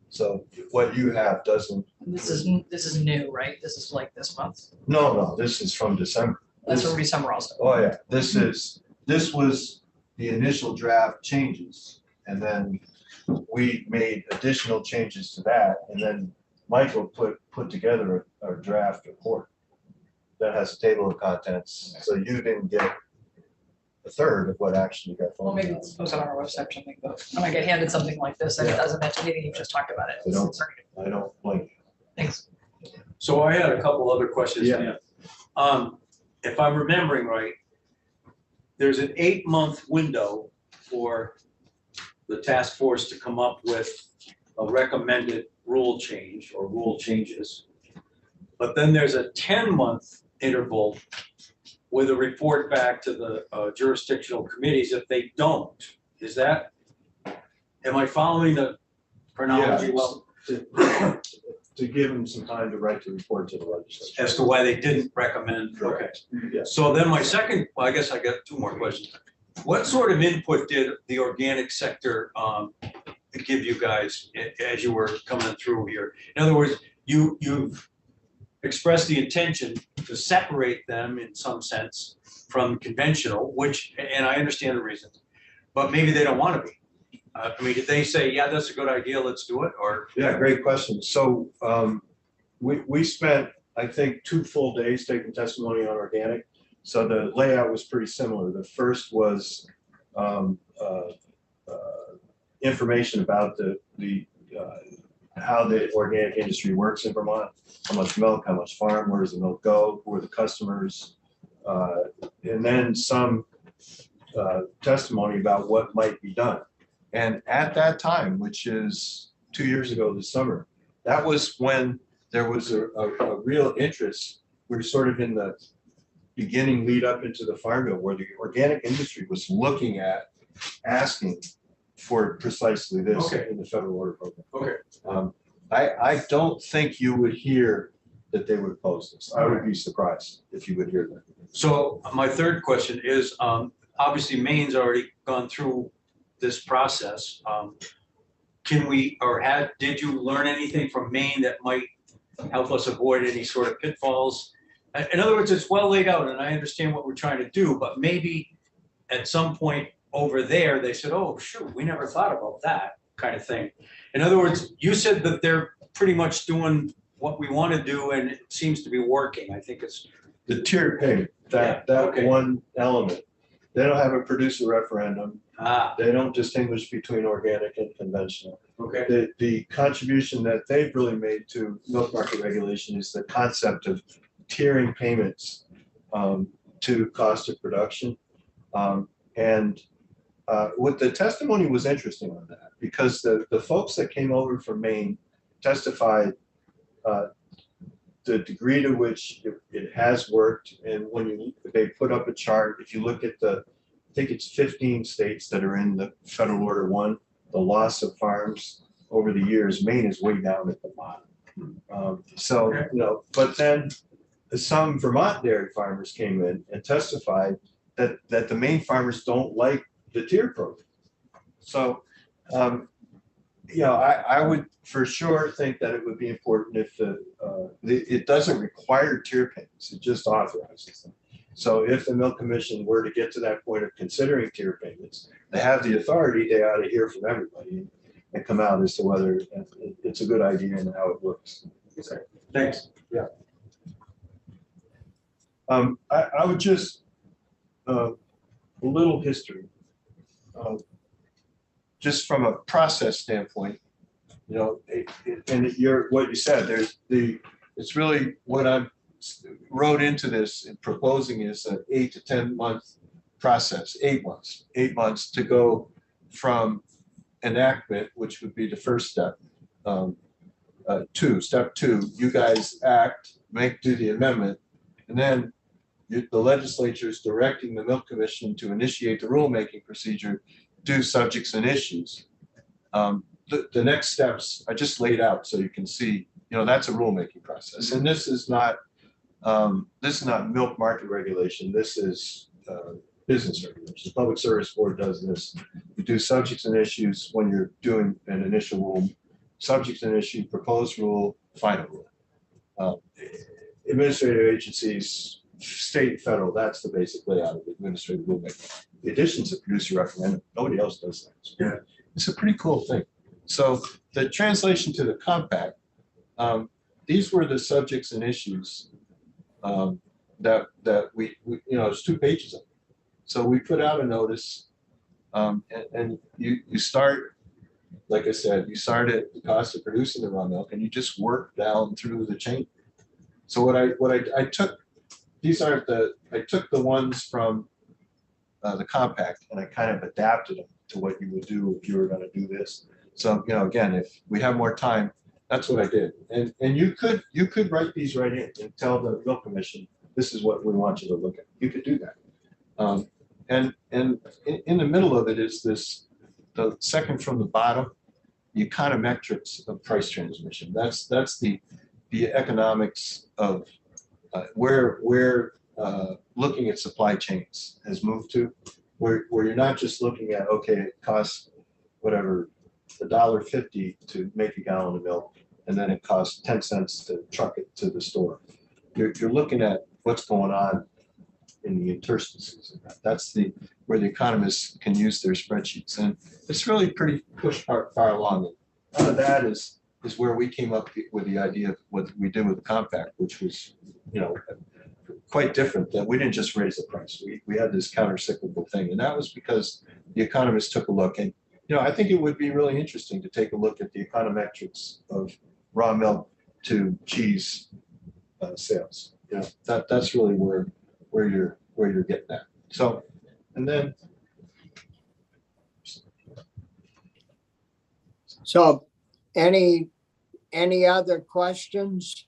So what you have doesn't, This is new, right? This is like this month. no, this is from December. That's This- from December also. Oh, yeah, this was the initial draft changes, and then we made additional changes to that, and then Michael put together a draft report that has a table of contents, so you didn't get a third of what actually got Well, voted maybe on. it's posted on our website or something, but when I get handed something like this and it Yeah. doesn't mention anything, you just talked about it. They don't. Sorry. I don't like, Thanks. So I had a couple other questions. Yeah. If I'm remembering right, there's an 8-month window for the task force to come up with a recommended rule change or rule changes. But then there's a 10-month interval with a report back to the jurisdictional committees if they don't. Is that, am I following the chronology Yeah. well to give them some time to write the report to the legislature. as to why they didn't recommend? Okay. Correct. Yes. So then my second, well, I guess I got 2 more questions. What sort of input did the organic sector give you guys as you were coming through here? In other words, you've expressed the intention to separate them in some sense from conventional, which, and I understand the reasons, but maybe they don't want to be. I mean, did they say, yeah, that's a good idea, let's do it, or? Yeah, great question. So we spent, I think, 2 full days taking testimony on organic. So the layout was pretty similar. The first was information about the how the organic industry works in Vermont, how much milk, how much farm, where does the milk go, who are the customers, and then some testimony about what might be done. And at that time, which is 2 years ago this summer, That was when there was a real interest. We're sort of in the beginning lead up into the farm bill where the organic industry was looking at asking for precisely this Okay. in the federal order program. Okay. I don't think you would hear that they would oppose this. I would be surprised if you would hear that. So my third question is, obviously Maine's already gone through this process. Can we, or did you learn anything from Maine that might help us avoid any sort of pitfalls? In other words, it's well laid out and I understand what we're trying to do, but maybe at some point over there, they said, oh, shoot, we never thought about that kind of thing. In other words, you said that they're pretty much doing what we want to do and it seems to be working. I think it's, The tiered payment, that okay. one element, they don't have a producer referendum. They don't distinguish between organic and conventional. okay, The contribution that they've really made to milk market regulation is the concept of tiering payments to cost of production. What the testimony was interesting on that, because the folks that came over from Maine testified the degree to which it has worked. And when they put up a chart, if you look at I think it's 15 states that are in the federal order 1, the loss of farms over the years, Maine is way down at the bottom. But then some Vermont dairy farmers came in and testified that the Maine farmers don't like the tier program. So, I would for sure think that it would be important if it doesn't require tier payments, it just authorizes them. So if the Milk Commission were to get to that point of considering tier payments, they have the authority, they ought to hear from everybody and come out as to whether it's a good idea and how it works. thanks. Yeah. I would just, a little history. Just from a process standpoint, and what you said, it's really what I wrote into this and proposing is an 8 to 10 month process, 8 months to go from enactment, which would be the first step, to step 2, you guys do the amendment, and then the legislature is directing the Milk Commission to initiate the rulemaking procedure, do subjects and issues. The next steps I just laid out so you can see, that's a rulemaking process. And this is not milk market regulation. This is business regulation. The Public Service Board does this. You do subjects and issues when you're doing an initial rule, subjects and issue, proposed rule, final rule. Administrative agencies, state and federal, that's the basic layout of administrative rulemaking. The additions of producer referendum, nobody else does that. Yeah. It's a pretty cool thing. So the translation to the compact, these were the subjects and issues that we it's 2 pages of it. So we put out a notice, and you start, like I said, you start at the cost of producing the raw milk, and you just work down through the chain. So what I took, I took the ones from the compact, and I kind of adapted them to what you would do if you were going to do this. So again, if we have more time, that's what I did. And you could write these right in and tell the Milk Commission, this is what we want you to look at. You could do that. And in the middle of it is the second from the bottom, the econometrics of price transmission. That's the economics of where looking at supply chains has moved to, where you're not just looking at, okay, it costs whatever, $1.50 to make a gallon of milk, and then it costs 10 cents to truck it to the store. You're looking at what's going on in the interstices. That's where the economists can use their spreadsheets, and it's really pretty pushed far along. None of that is where we came up with the idea of what we did with the compact, which was, quite different. That we didn't just raise the price. We had this counter-cyclical thing, and that was because the economists took a look. And I think it would be really interesting to take a look at the econometrics of raw milk to cheese sales. That's really where you're getting at. So, and then. So any Any other questions?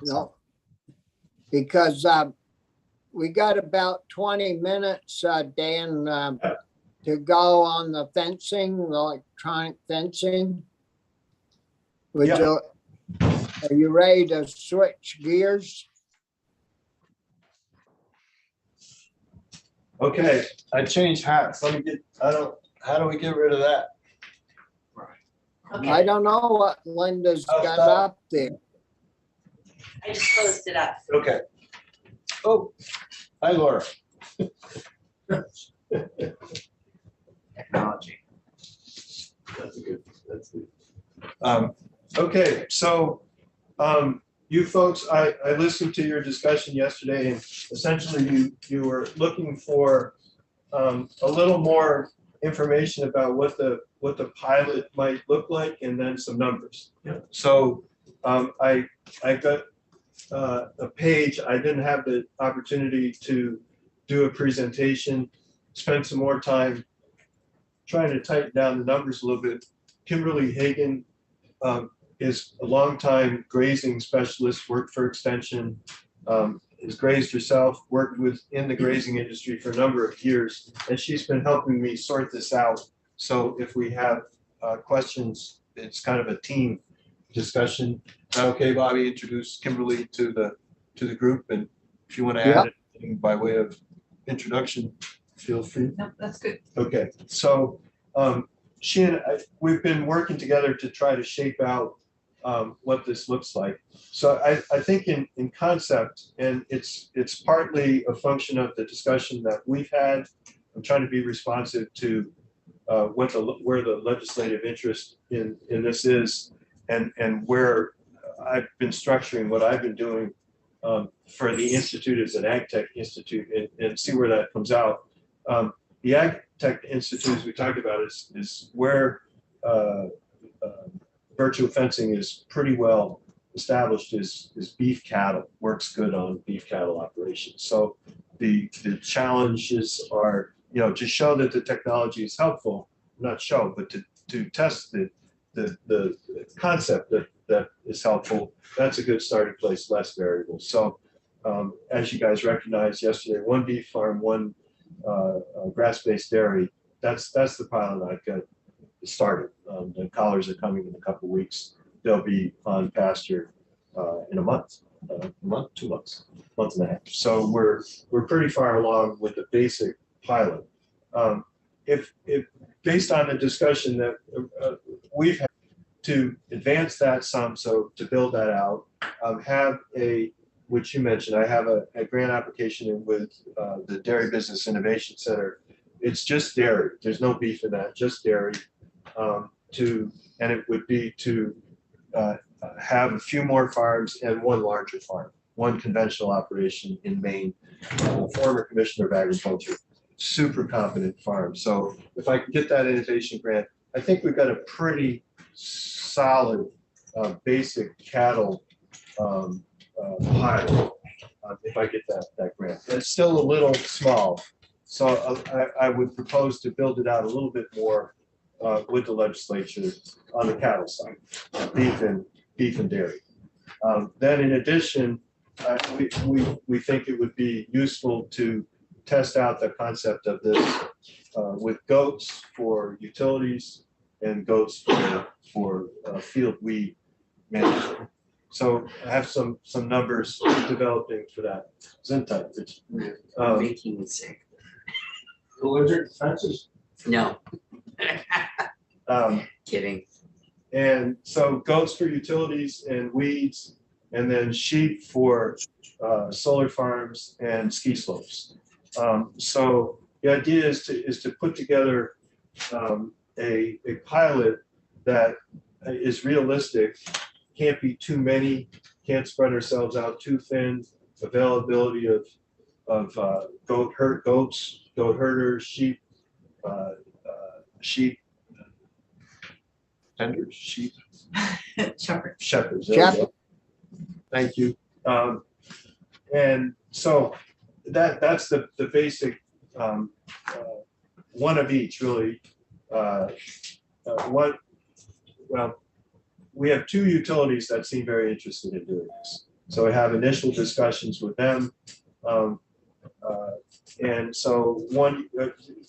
No. Because we got about 20 minutes, Dan, to go on the fencing, the electronic fencing. Are you ready to switch gears? Okay, I changed hats. How do we get rid of that? I Okay, don't know what Linda's Oh, got stop. up there. I just closed it up. Okay. Oh, hi Laura. Technology. That's good. Okay, so, you folks, I listened to your discussion yesterday and essentially you were looking for, a little more information about what the pilot might look like and then some numbers. Yeah. So, I got, a page, I didn't have the opportunity to do a presentation, spend some more time trying to tighten down the numbers a little bit. Kimberly Hagan is a longtime grazing specialist, worked for Extension, has grazed herself, worked in the grazing industry for a number of years, and she's been helping me sort this out. So if we have questions, it's kind of a team discussion. Okay, Bobby, introduce Kimberly to the group, and if you want to add anything by way of introduction, feel free. No, that's good. Okay, so she and we've been working together to try to shape out what this looks like. So I think in concept, and it's partly a function of the discussion that we've had. I'm trying to be responsive to where the legislative interest in this is, and where I've been structuring what I've been doing for the Institute as an Ag Tech Institute, and see where that comes out. The Ag Tech Institute, as we talked about, is where virtual fencing is pretty well established is beef cattle, works good on beef cattle operations. So the challenges are, to show that the technology is helpful, not show, but to test the concept that is helpful. That's a good starting place, less variables. So as you guys recognized yesterday, one beef farm, one grass-based dairy, that's the pilot I've got started. The collars are coming in a couple of weeks. They'll be on pasture in a month, 2 months, month and a half. So we're pretty far along with the basic pilot. If based on the discussion that we've had to advance that some, so to build that out, have which you mentioned, I have a grant application in with the Dairy Business Innovation Center. It's just dairy. There's no beef in that, just dairy. And it would be to have a few more farms and one larger farm, one conventional operation in Maine. Former Commissioner of Agriculture, super competent farm. So if I can get that innovation grant, I think we've got a pretty solid basic cattle pilot. If I get that grant, it's still a little small. So I would propose to build it out a little bit more with the legislature on the cattle side, beef and dairy. Then in addition, we think it would be useful to test out the concept of this with goats for utilities and goats for field weed management. So I have some numbers developing for that. Zinta, Making me sick. Allergic fences? No. Kidding. and so goats for utilities and weeds, and then sheep for solar farms and ski slopes. So the idea is to put together a pilot that is realistic, can't be too many, can't spread ourselves out too thin, availability of goat herders, sheep tenders, sheep shepherds. There we go. Thank you. And so that's the basic one of each really. well, we have two utilities that seem very interested in doing this. So we have initial discussions with them. And so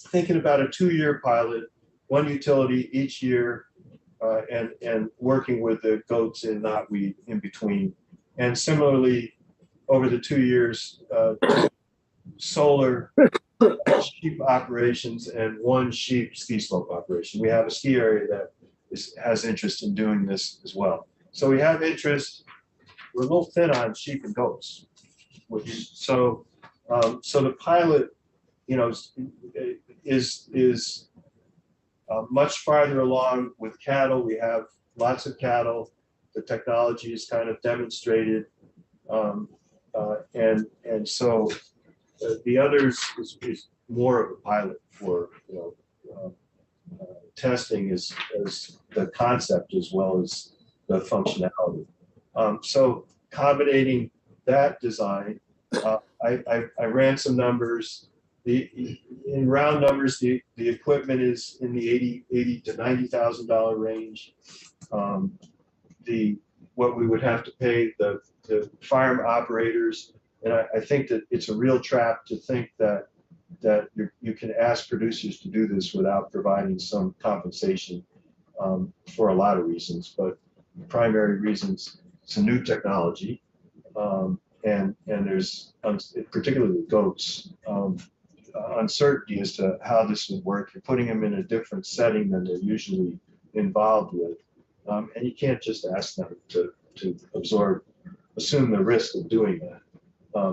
thinking about a 2-year pilot, one utility each year, and working with the goats and knotweed in between. And similarly, over the 2 years, solar sheep operations and one sheep ski slope operation. We have a ski area that has interest in doing this as well. So we have interest. We're a little thin on sheep and goats. So the pilot, is much farther along with cattle. We have lots of cattle. The technology is kind of demonstrated, and so the others is more of a pilot for testing as the concept as well as the functionality. So accommodating that design, I ran some numbers. In round numbers, the equipment is in the $80,000 to $90,000 range. What we would have to pay the farm operators, and I think that it's a real trap to think that you can ask producers to do this without providing some compensation for a lot of reasons, but the primary reasons, it's a new technology, and there's, particularly with goats, uncertainty as to how this would work. You're putting them in a different setting than they're usually involved with, and you can't just ask them to assume the risk of doing that.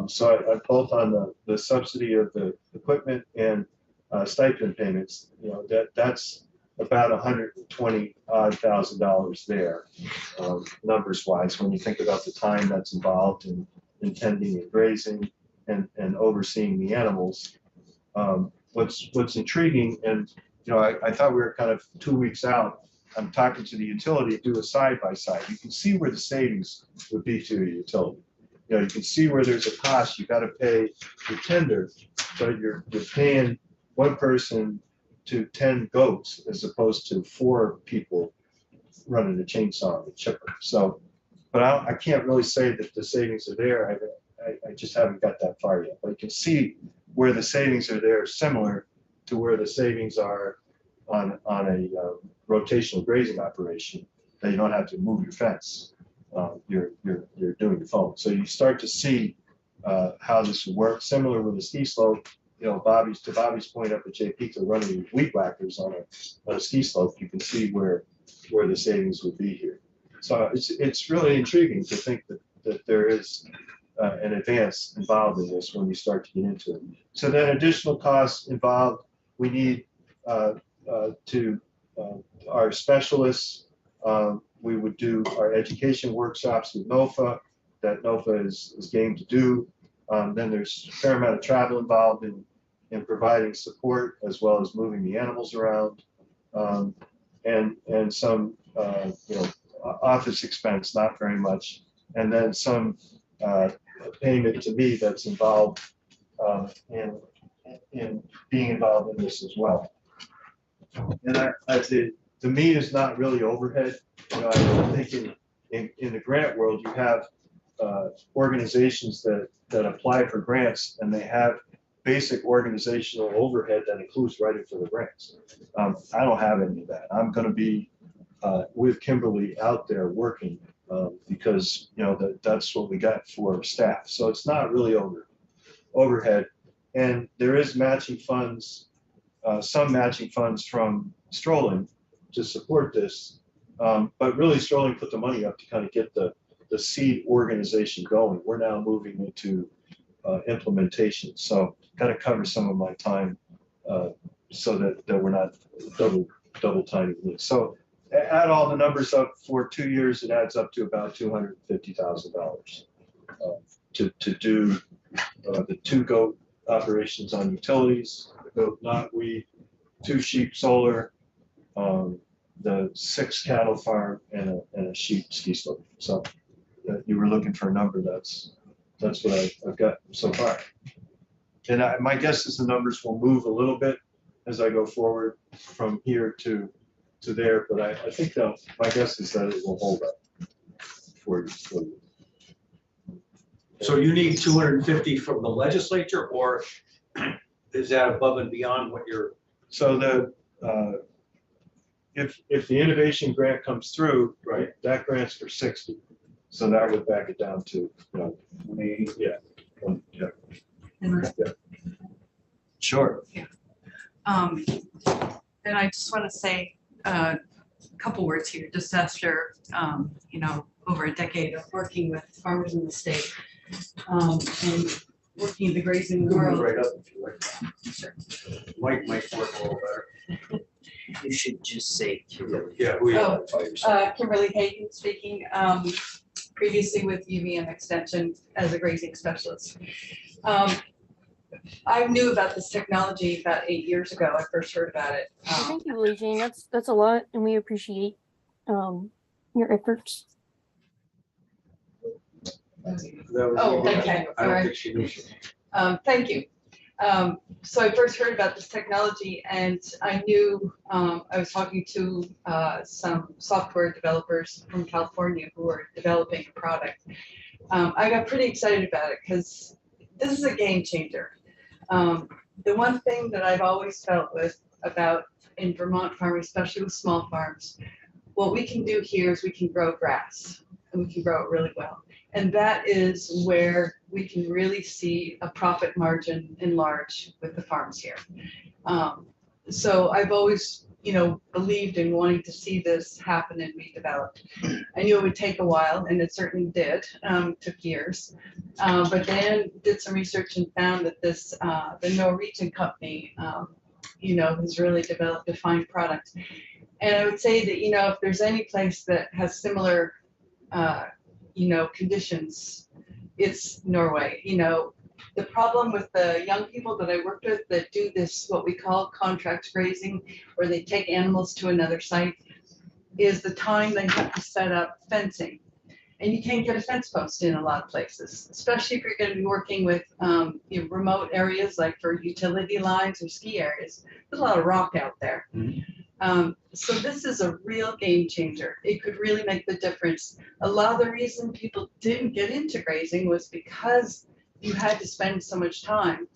So I both on the subsidy of the equipment and stipend payments, that's about $120,000 there, numbers wise, when you think about the time that's involved in tending and grazing and overseeing the animals. What's intriguing, and I thought we were kind of 2 weeks out. I'm talking to the utility, do a side by side. You can see where the savings would be to a utility. You can see where there's a cost. You got to pay your tender, but you're paying one person to 10 goats as opposed to 4 people running a chainsaw and a chipper. So, but I can't really say that the savings are there. I just haven't got that far yet. But you can see where the savings are there, similar to where the savings are on a rotational grazing operation, that you don't have to move your fence. You're doing the foam. So you start to see how this would work. Similar with the ski slope, Bobby's point up at Jay Peak, running weed whackers on a ski slope. You can see where the savings would be here. So it's really intriguing to think that there is an advance involved in this when you start to get into it. So then additional costs involved. We need our specialists. We would do our education workshops with NOFA that NOFA is game to do. Then there's a fair amount of travel involved in providing support as well as moving the animals around, and some office expense, not very much, and then some payment to me that's involved in being involved in this as well. And I'd say the meat is not really overhead. I think in the grant world, you have organizations that apply for grants, and they have basic organizational overhead that includes writing for the grants. I don't have any of that. I'm going to be with Kimberly out there working because that's what we got for staff. So it's not really overhead, and there is matching funds, some matching funds from Strolling to support this. But really, Strolling put the money up to kind of get the seed organization going. We're now moving into implementation. So got to cover some of my time so that we're not double timing this. So add all the numbers up for 2 years, it adds up to about $250,000 to do the 2 goat operations on utilities, the goat knotweed, 2 sheep solar, the 6 cattle farm, and a sheep ski slope. So you were looking for a number. That's what I've got so far. And my guess is the numbers will move a little bit as I go forward from here to to there, but I think that, my guess is that it will hold up for you. So you need 250 from the legislature, or is that above and beyond what you're? So if the innovation grant comes through, Right. that grant's for 60. So that would back it down to, yeah. Sure. And I just want to say a couple words here, just after, over a decade of working with farmers in the state, and working in the grazing world. Right up if you like. Sure. Might work a little better. You should just say Kimberly. Yeah, we Oh, have. Kimberly Hagan speaking, previously with UVM Extension as a grazing specialist. I knew about this technology about 8 years ago. I first heard about it. Thank you, Lily Jane. That's a lot, and we appreciate your efforts. Oh, okay, I don't alright. think she knew. Thank you. So I first heard about this technology, and I knew, I was talking to some software developers from California who were developing a product. I got pretty excited about it because this is a game changer. The one thing that I've always felt about in Vermont farming, especially with small farms, what we can do here is we can grow grass, and we can grow it really well. And that is where we can really see a profit margin enlarge with the farms here. So I've always, believed in wanting to see this happen and be developed. I knew it would take a while, and it certainly did, took years. But Dan did some research and found that the Norwegian company, has really developed a fine product. And I would say that, if there's any place that has similar, conditions, it's Norway. The problem with the young people that I worked with that do this, what we call contract grazing, where they take animals to another site, is the time they have to set up fencing. And you can't get a fence post in a lot of places, especially if you're going to be working with remote areas like for utility lines or ski areas. There's a lot of rock out there. So this is a real game changer. It could really make the difference. A lot of the reason people didn't get into grazing was because you had to spend so much time.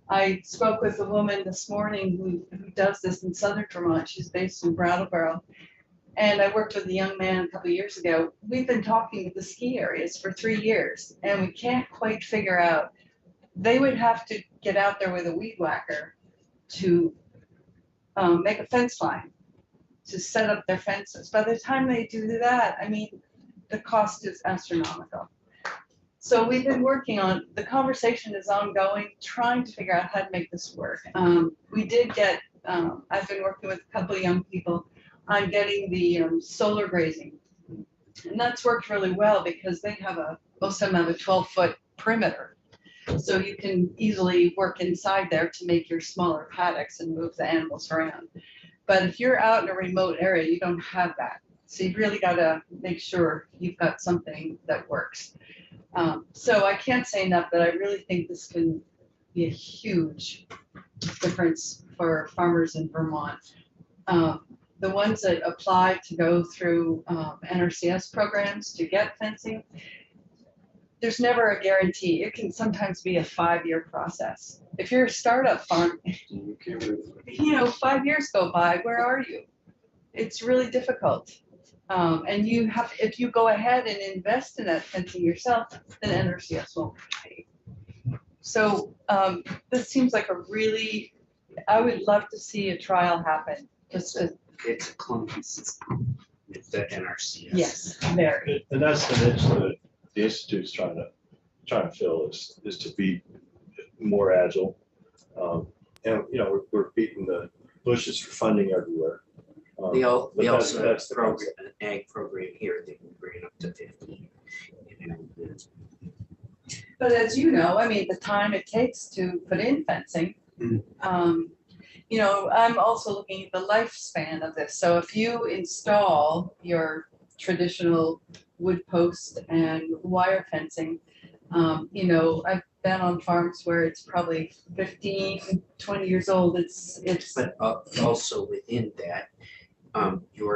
I spoke with a woman this morning who does this in southern Vermont. She's based in Brattleboro. And I worked with a young man a couple of years ago. We've been talking with the ski areas for 3 years, and we can't quite figure out. They would have to get out there with a weed whacker to make a fence line, to set up their fences. By the time they do that, the cost is astronomical. So we've been working on, the conversation is ongoing, trying to figure out how to make this work. We did get, I've been working with a couple of young people on getting the solar grazing. And that's worked really well because they have most of them have a 12-foot perimeter. So you can easily work inside there to make your smaller paddocks and move the animals around. But if you're out in a remote area, you don't have that. So you really got to make sure you've got something that works. So I can't say enough that I really think this can be a huge difference for farmers in Vermont. The ones that apply to go through NRCS programs to get fencing, there's never a guarantee. It can sometimes be a 5-year process. If you're a startup farm, 5 years go by, where are you? It's really difficult. And if you go ahead and invest in that fencing yourself, then NRCS won't pay. So this seems like I would love to see a trial happen. It's a clunky system. It's the NRCS. Yes, very. And that's the niche that the Institute's trying to fill is to be more agile. And we're beating the bushes for funding everywhere. We also have that's the an ag program here that can bring it up to 50. But as you know, the time it takes to put in fencing, I'm also looking at the lifespan of this. So if you install your traditional wood post and wire fencing, I've been on farms where it's probably 15, 20 years old. But also within that,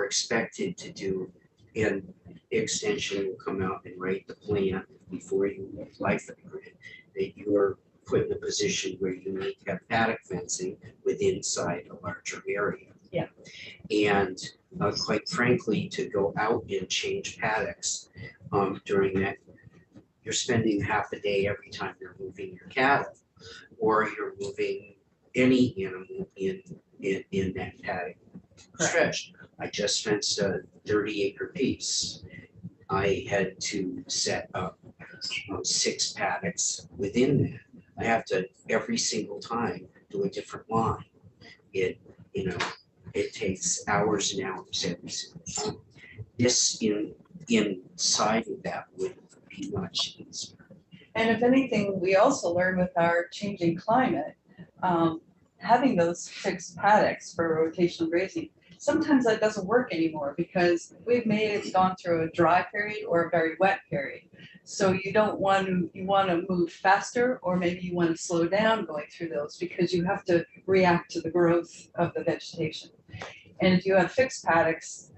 expected to do, and Extension will come out and write the plan before you apply for the grant, that you are put in a position where you need to have paddock fencing within inside a larger area. Yeah. And quite frankly, to go out and change paddocks during that, you're spending half a day every time you're moving your cattle, or you're moving any animal in that paddock stretch. I just fenced a 30-acre piece. I had to set up 6 paddocks within that. I have to every single time do a different line. It takes hours and hours every single time. This inside of that would be much easier. And if anything, we also learn with our changing climate, having those fixed paddocks for rotational grazing, sometimes that doesn't work anymore because we've made it gone through a dry period or a very wet period. So you want to move faster, or maybe you want to slow down going through those because you have to react to the growth of the vegetation. And if you have fixed paddocks,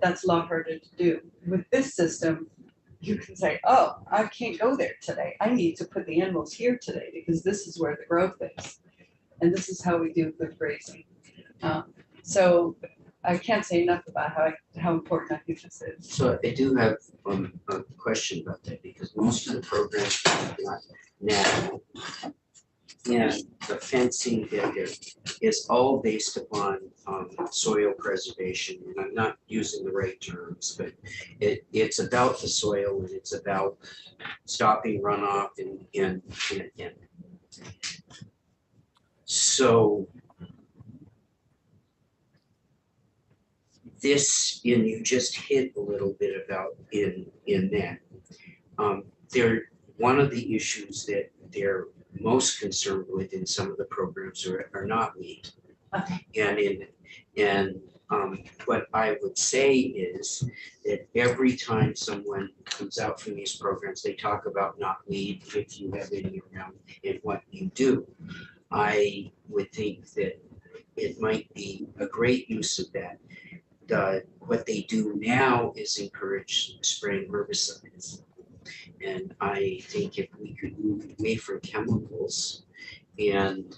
that's a lot harder to do. With this system, you can say, oh, I can't go there today. I need to put the animals here today because this is where the growth is. And this is how we do good grazing. So I can't say enough about how important I think this is. So I do have a question about that, because most of the programs that we've got now, and the fencing is all based upon soil preservation, and I'm not using the right terms, but it's about the soil, and it's about stopping runoff and so this, and you just hit a little bit about in that. One of the issues that they're most concerned with in some of the programs are knotweed. Okay. And what I would say is that every time someone comes out from these programs, they talk about knotweed, if you have any around, and what you do. I would think that it might be a great use of that. What they do now is encourage spraying herbicides. And I think if we could move away from chemicals, and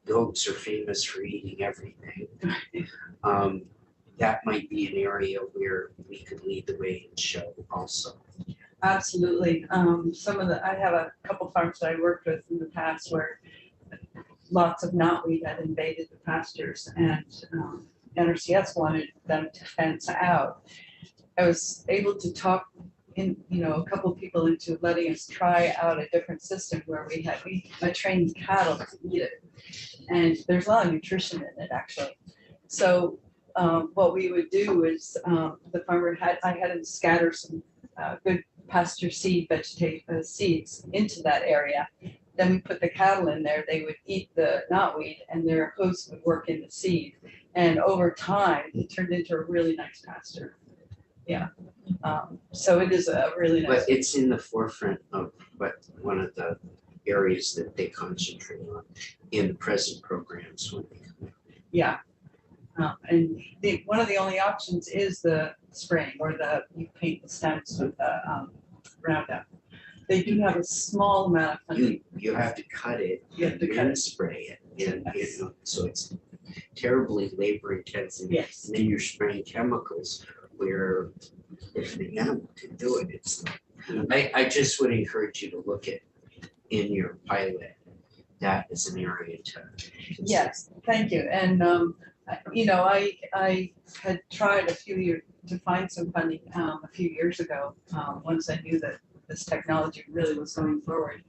goats are famous for eating everything, that might be an area where we could lead the way and show also. Absolutely. I have a couple farms that I worked with in the past where lots of knotweed had invaded the pastures, and NRCS wanted them to fence out. I was able to talk a couple of people into letting us try out a different system where I trained cattle to eat it, and there's a lot of nutrition in it actually. So what we would do is I had him scatter some good pasture seed seeds into that area. Then we put the cattle in there, they would eat the knotweed and their host would work in the seed. And over time, it turned into a really nice pasture. Yeah. So it is a really nice. But it's in the forefront of one of the areas that they concentrate on in the present programs when they come out. Yeah. And one of the only options is the spraying, or you paint the stems with the Roundup. They do have a small amount of funding. You have to cut it. You have to cut and it. spray it. And, Yes. so it's terribly labor intensive. Yes. And then you're spraying chemicals where if the animal can do it, it's, I just would encourage you to look at in your pilot, that is an area to consider. Yes, thank you. And, I had tried to find some funding a few years ago, once I knew that this technology really was going forward.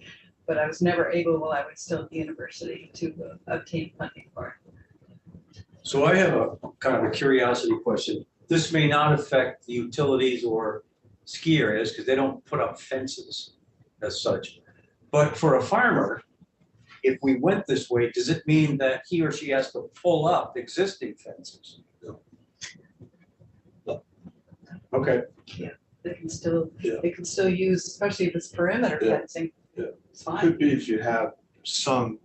But I was never able, while I was still at the university, to obtain funding for it. So I have a kind of a curiosity question. This may not affect the utilities or ski areas because they don't put up fences as such. But for a farmer, if we went this way, does it mean that he or she has to pull up existing fences? No. Okay. They can still, Yeah. use, especially if it's perimeter Yeah. fencing. Yeah. It's fine. Could be if you have some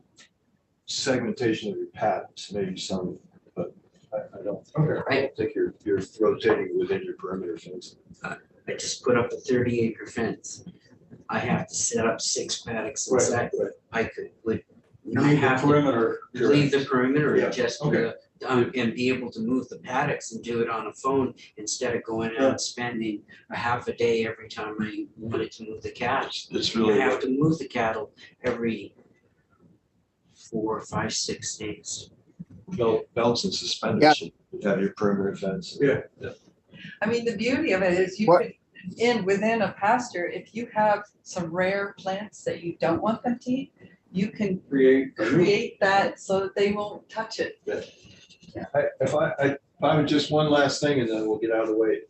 segmentation of your paddocks, maybe some, but I don't Okay, I- I think you're rotating within your perimeter fence. I just put up a 30-acre fence. I have to set up 6 paddocks Right, inside. right. I would not Leave the have to perimeter. leave the perimeter Yeah, and just okay. and be able to move the paddocks and do it on a phone instead of going out and spending a half a day every time I wanted to move the cattle. It's I really, have to move the cattle every 4, 5, 6 days. belts and suspenders. You have your perimeter fence. Yeah. I mean, the beauty of it is you What- could, within a pasture, if you have some rare plants that you don't want them to eat, you can create that so that they won't touch it. If I would just one last thing and then we'll get out of the way.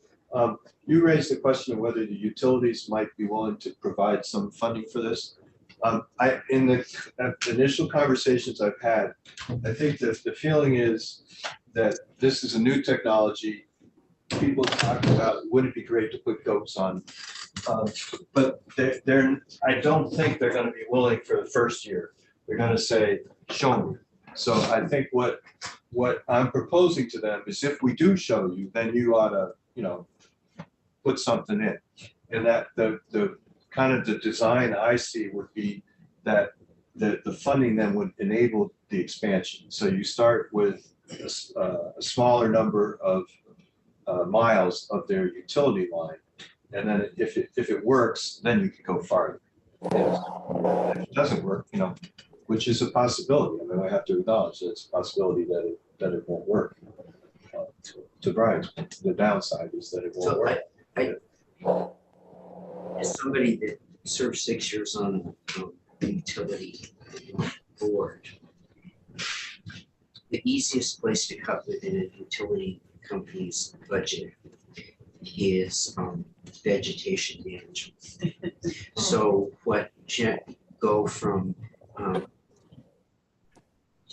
You raised the question of whether the utilities might be willing to provide some funding for this. In the initial conversations I've had, I think that the feeling is that this is a new technology. People talk about, wouldn't it be great to put goats on? But I don't think they're gonna be willing for the first year. They're gonna say, show me. So I think what I'm proposing to them is if we do show you, then you ought to, put something in. And that the kind of the design I see would be that the funding then would enable the expansion. So you start with a smaller number of miles of their utility line. And then if it works, then you can go farther. If it doesn't work, which is a possibility. I mean, I have to acknowledge that it's a possibility that it won't work. To Brian's, the downside is that it won't So work. as somebody that served 6 years on the utility board, the easiest place to cut within a utility company's budget is vegetation management. So what go from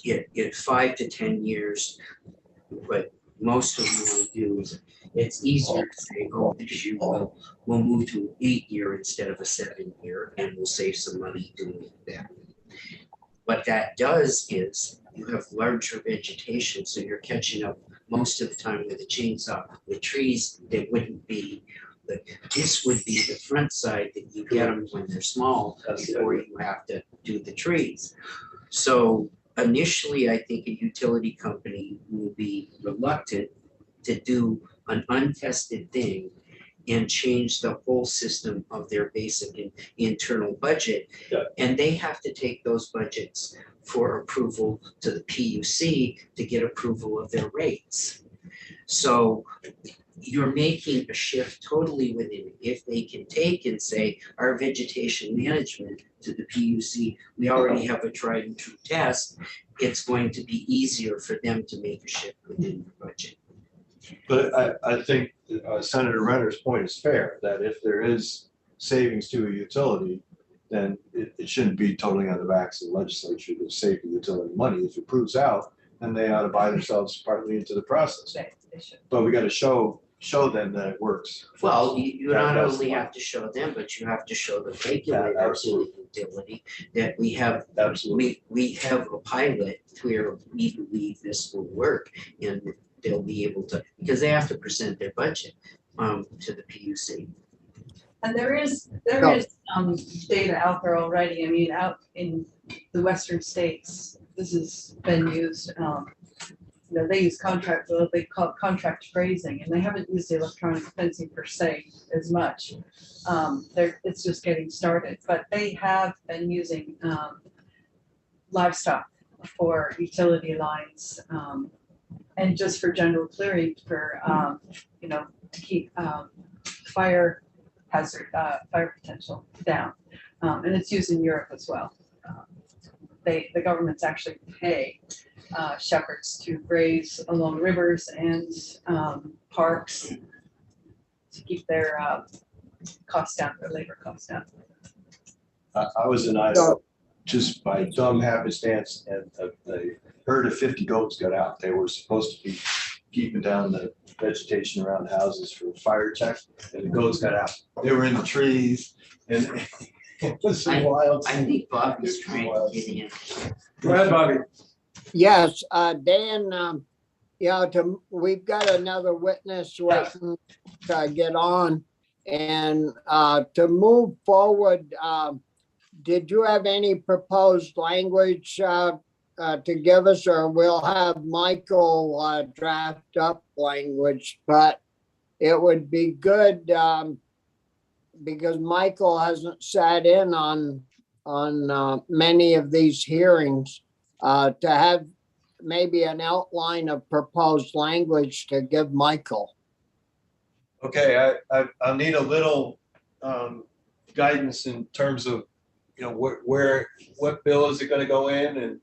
get 5 to 10 years, what most of them will do is it's easier to say, oh, this year we'll move to an 8-year instead of a 7-year, and we'll save some money doing that. What that does is you have larger vegetation, so you're catching up most of the time with a chainsaw. The trees, they wouldn't be, this would be the front side that you get them when they're small before you have to do the trees. So initially, I think a utility company will be reluctant to do an untested thing and change the whole system of their basic and internal budget. Yeah. And they have to take those budgets for approval to the PUC to get approval of their rates. So you're making a shift totally within it. If they can take and say, our vegetation management to the PUC, we already have a tried and true test, it's going to be easier for them to make a shift within the budget. But I think Senator Renner's point is fair, that if there is savings to a utility, then it shouldn't be totally on the backs of the legislature to save the utility money. If it proves out, then they ought to buy themselves partly into the process. They should. But we got to show them that it works. Well, you not That's only fine. have to show them, but you have to show the regulator in the absolutely. utility that we have Absolutely. we have a pilot where we believe this will work, and they'll be able to, because they have to present their budget to the PUC. And there is No. data out there already. I mean, out in the western states, this has been used. They use what they call contract phrasing, and they haven't used the electronic fencing per se as much. It's just getting started, but they have been using livestock for utility lines, and just for general clearing for to keep fire hazard, fire potential down. And it's used in Europe as well. The governments actually pay shepherds to graze along rivers and parks to keep their costs down, their labor costs down. I was in Iowa just by dumb happenstance, and a herd of 50 goats got out. They were supposed to be keeping down the vegetation around houses for fire check, and the goats got out. They were in the trees, and it was a wild. I think Bobby's trying to get in. Go ahead, Bobby. Yes, Dan, Yeah, we've got another witness waiting to get on. And to move forward, did you have any proposed language to give us, or we'll have Michael draft up language? But it would be good because Michael hasn't sat in on many of these hearings to have maybe an outline of proposed language to give Michael. Okay, I'll need a little guidance in terms of, you know, what bill is it gonna go in and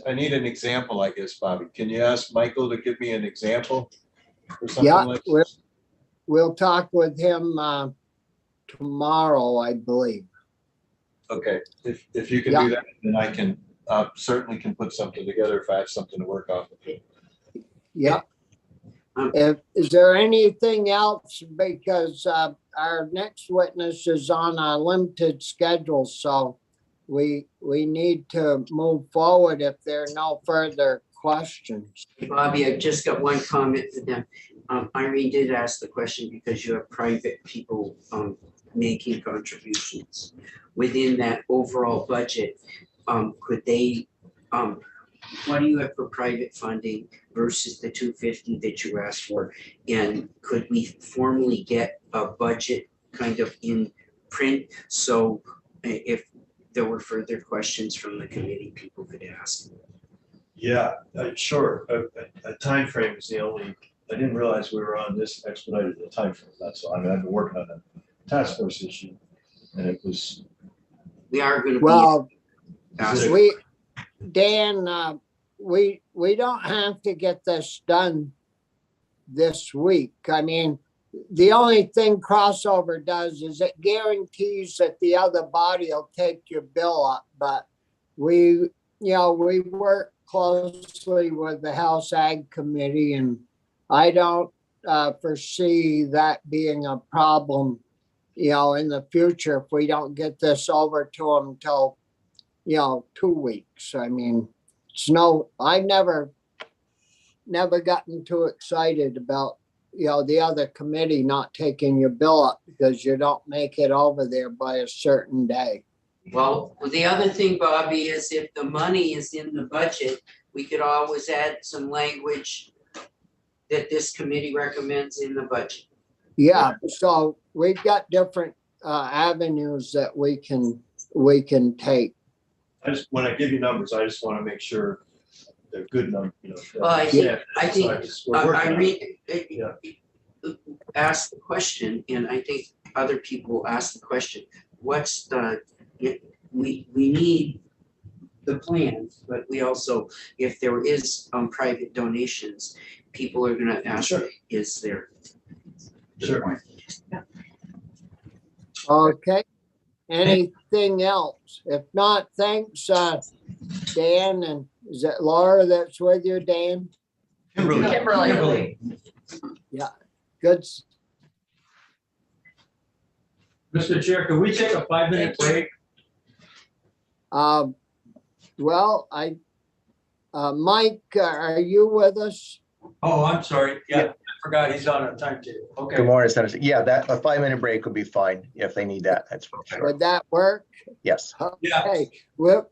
I need an example, I guess, Bobby. Can you ask Michael to give me an example or something Yeah, like? we'll talk with him tomorrow, I believe. Okay, if you can do that, then I can, certainly can put something together if I have something to work off of. Yep. Is there anything else? Because our next witness is on a limited schedule, so we need to move forward if there are no further questions. Bobby, I've just got one comment for them. Irene did ask the question because you have private people making contributions. Within that overall budget, could they, what do you have for private funding versus the 250 that you asked for? And could we formally get a budget kind of in print? So if there were further questions from the committee, people could ask. Yeah, sure. A time frame is the only, I didn't realize we were on this expedited time frame. That's all. I mean, I've been working on a task force issue and it was. We are gonna be. Well, asking. Dan, we don't have to get this done this week. I mean, the only thing crossover does is it guarantees that the other body will take your bill up, but we work closely with the House Ag Committee, and I don't foresee that being a problem, in the future if we don't get this over to them till, 2 weeks. I mean, I've never gotten too excited about, the other committee not taking your bill up because you don't make it over there by a certain day. Well, the other thing, Bobby, is if the money is in the budget, we could always add some language that this committee recommends in the budget. Yeah, so we've got different avenues that we can take. When I give you numbers, I just want to make sure they're good numbers, Well, I think Irene asked the question, and I think other people ask the question, what's we need the plan, but we also, if there is private donations, people are gonna ask, Sure. is there? Sure. Okay, anything else? If not, thanks, Dan, and is it Laura that's with you, Dan? Kimberly. Good. Mr. Chair, could we take a 5-minute break? Well, Mike, are you with us? Oh, I'm sorry. Yeah, I forgot he's on a timetable. Okay. Good morning, Senator. Yeah, that a 5-minute break would be fine if they need that. That's for sure. Would that work? Yes. Yeah. Okay, we'll